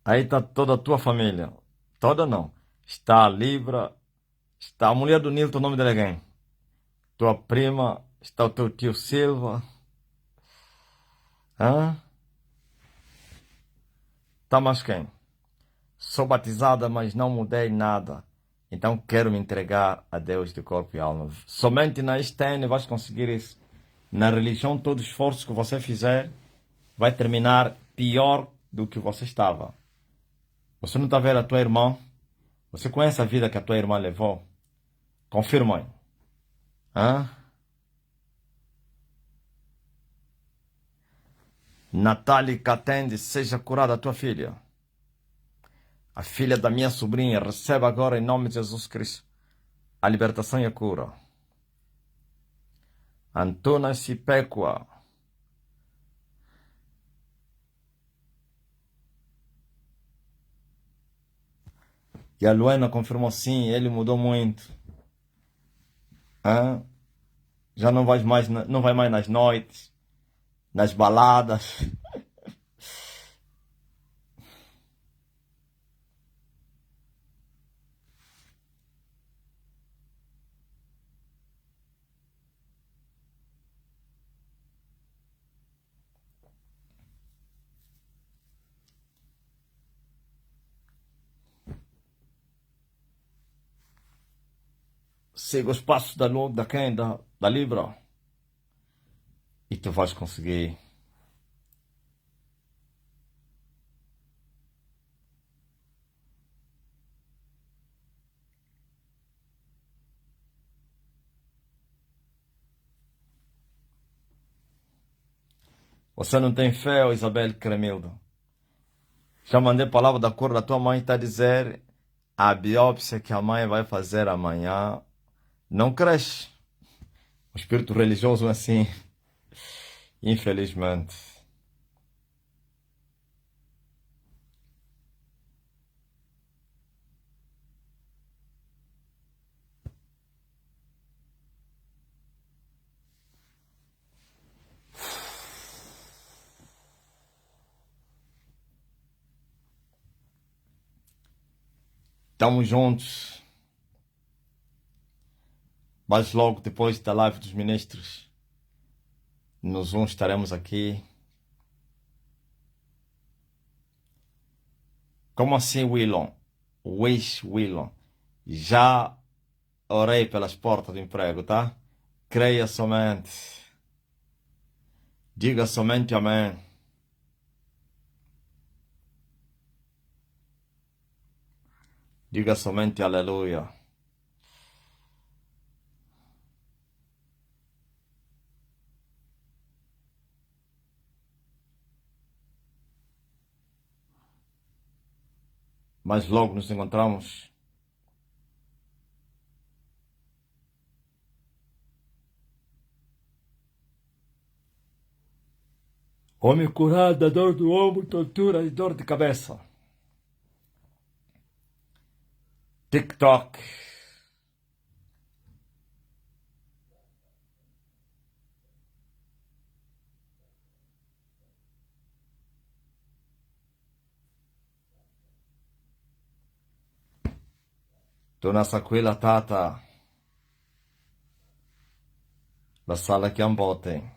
Aí está toda a tua família. Toda não. Está a Libra. Está a mulher do Nilton, o nome dele é quem? Tua prima. Está o teu tio Silva. Hã? Tá mais quem? Sou batizada, mas não mudei nada. Então quero me entregar a Deus de corpo e alma. Somente na STN vais conseguir isso. Na religião, todo esforço que você fizer vai terminar pior do que você estava. Você não está vendo a tua irmã? Você conhece a vida que a tua irmã levou? Confirma aí. Hã? Natália Catende, seja curada a tua filha. A filha da minha sobrinha, receba agora em nome de Jesus Cristo a libertação e a cura. Antônia Cipecua. E a Luana confirmou sim, ele mudou muito. Hã? Já não vai mais, não vai mais nas noites, nas baladas. Siga os passos da quem? Da Libra. E tu vais conseguir. Você não tem fé, ô Isabel Cremildo? Já mandei palavra da cor da tua mãe, está a dizer a biópsia que a mãe vai fazer amanhã não cresce. O espírito religioso é assim, infelizmente. Estamos juntos. Mas logo depois da live dos ministros, nos uns estaremos aqui. Como assim, Willon? Willon. Já orei pelas portas do emprego, tá? Creia somente. Diga somente amém. Diga somente aleluia. Mas logo nos encontramos. Homem curado da dor do ombro, tortura e dor de cabeça. TikTok. Dona Saquila Tata. Da sala que ambotem.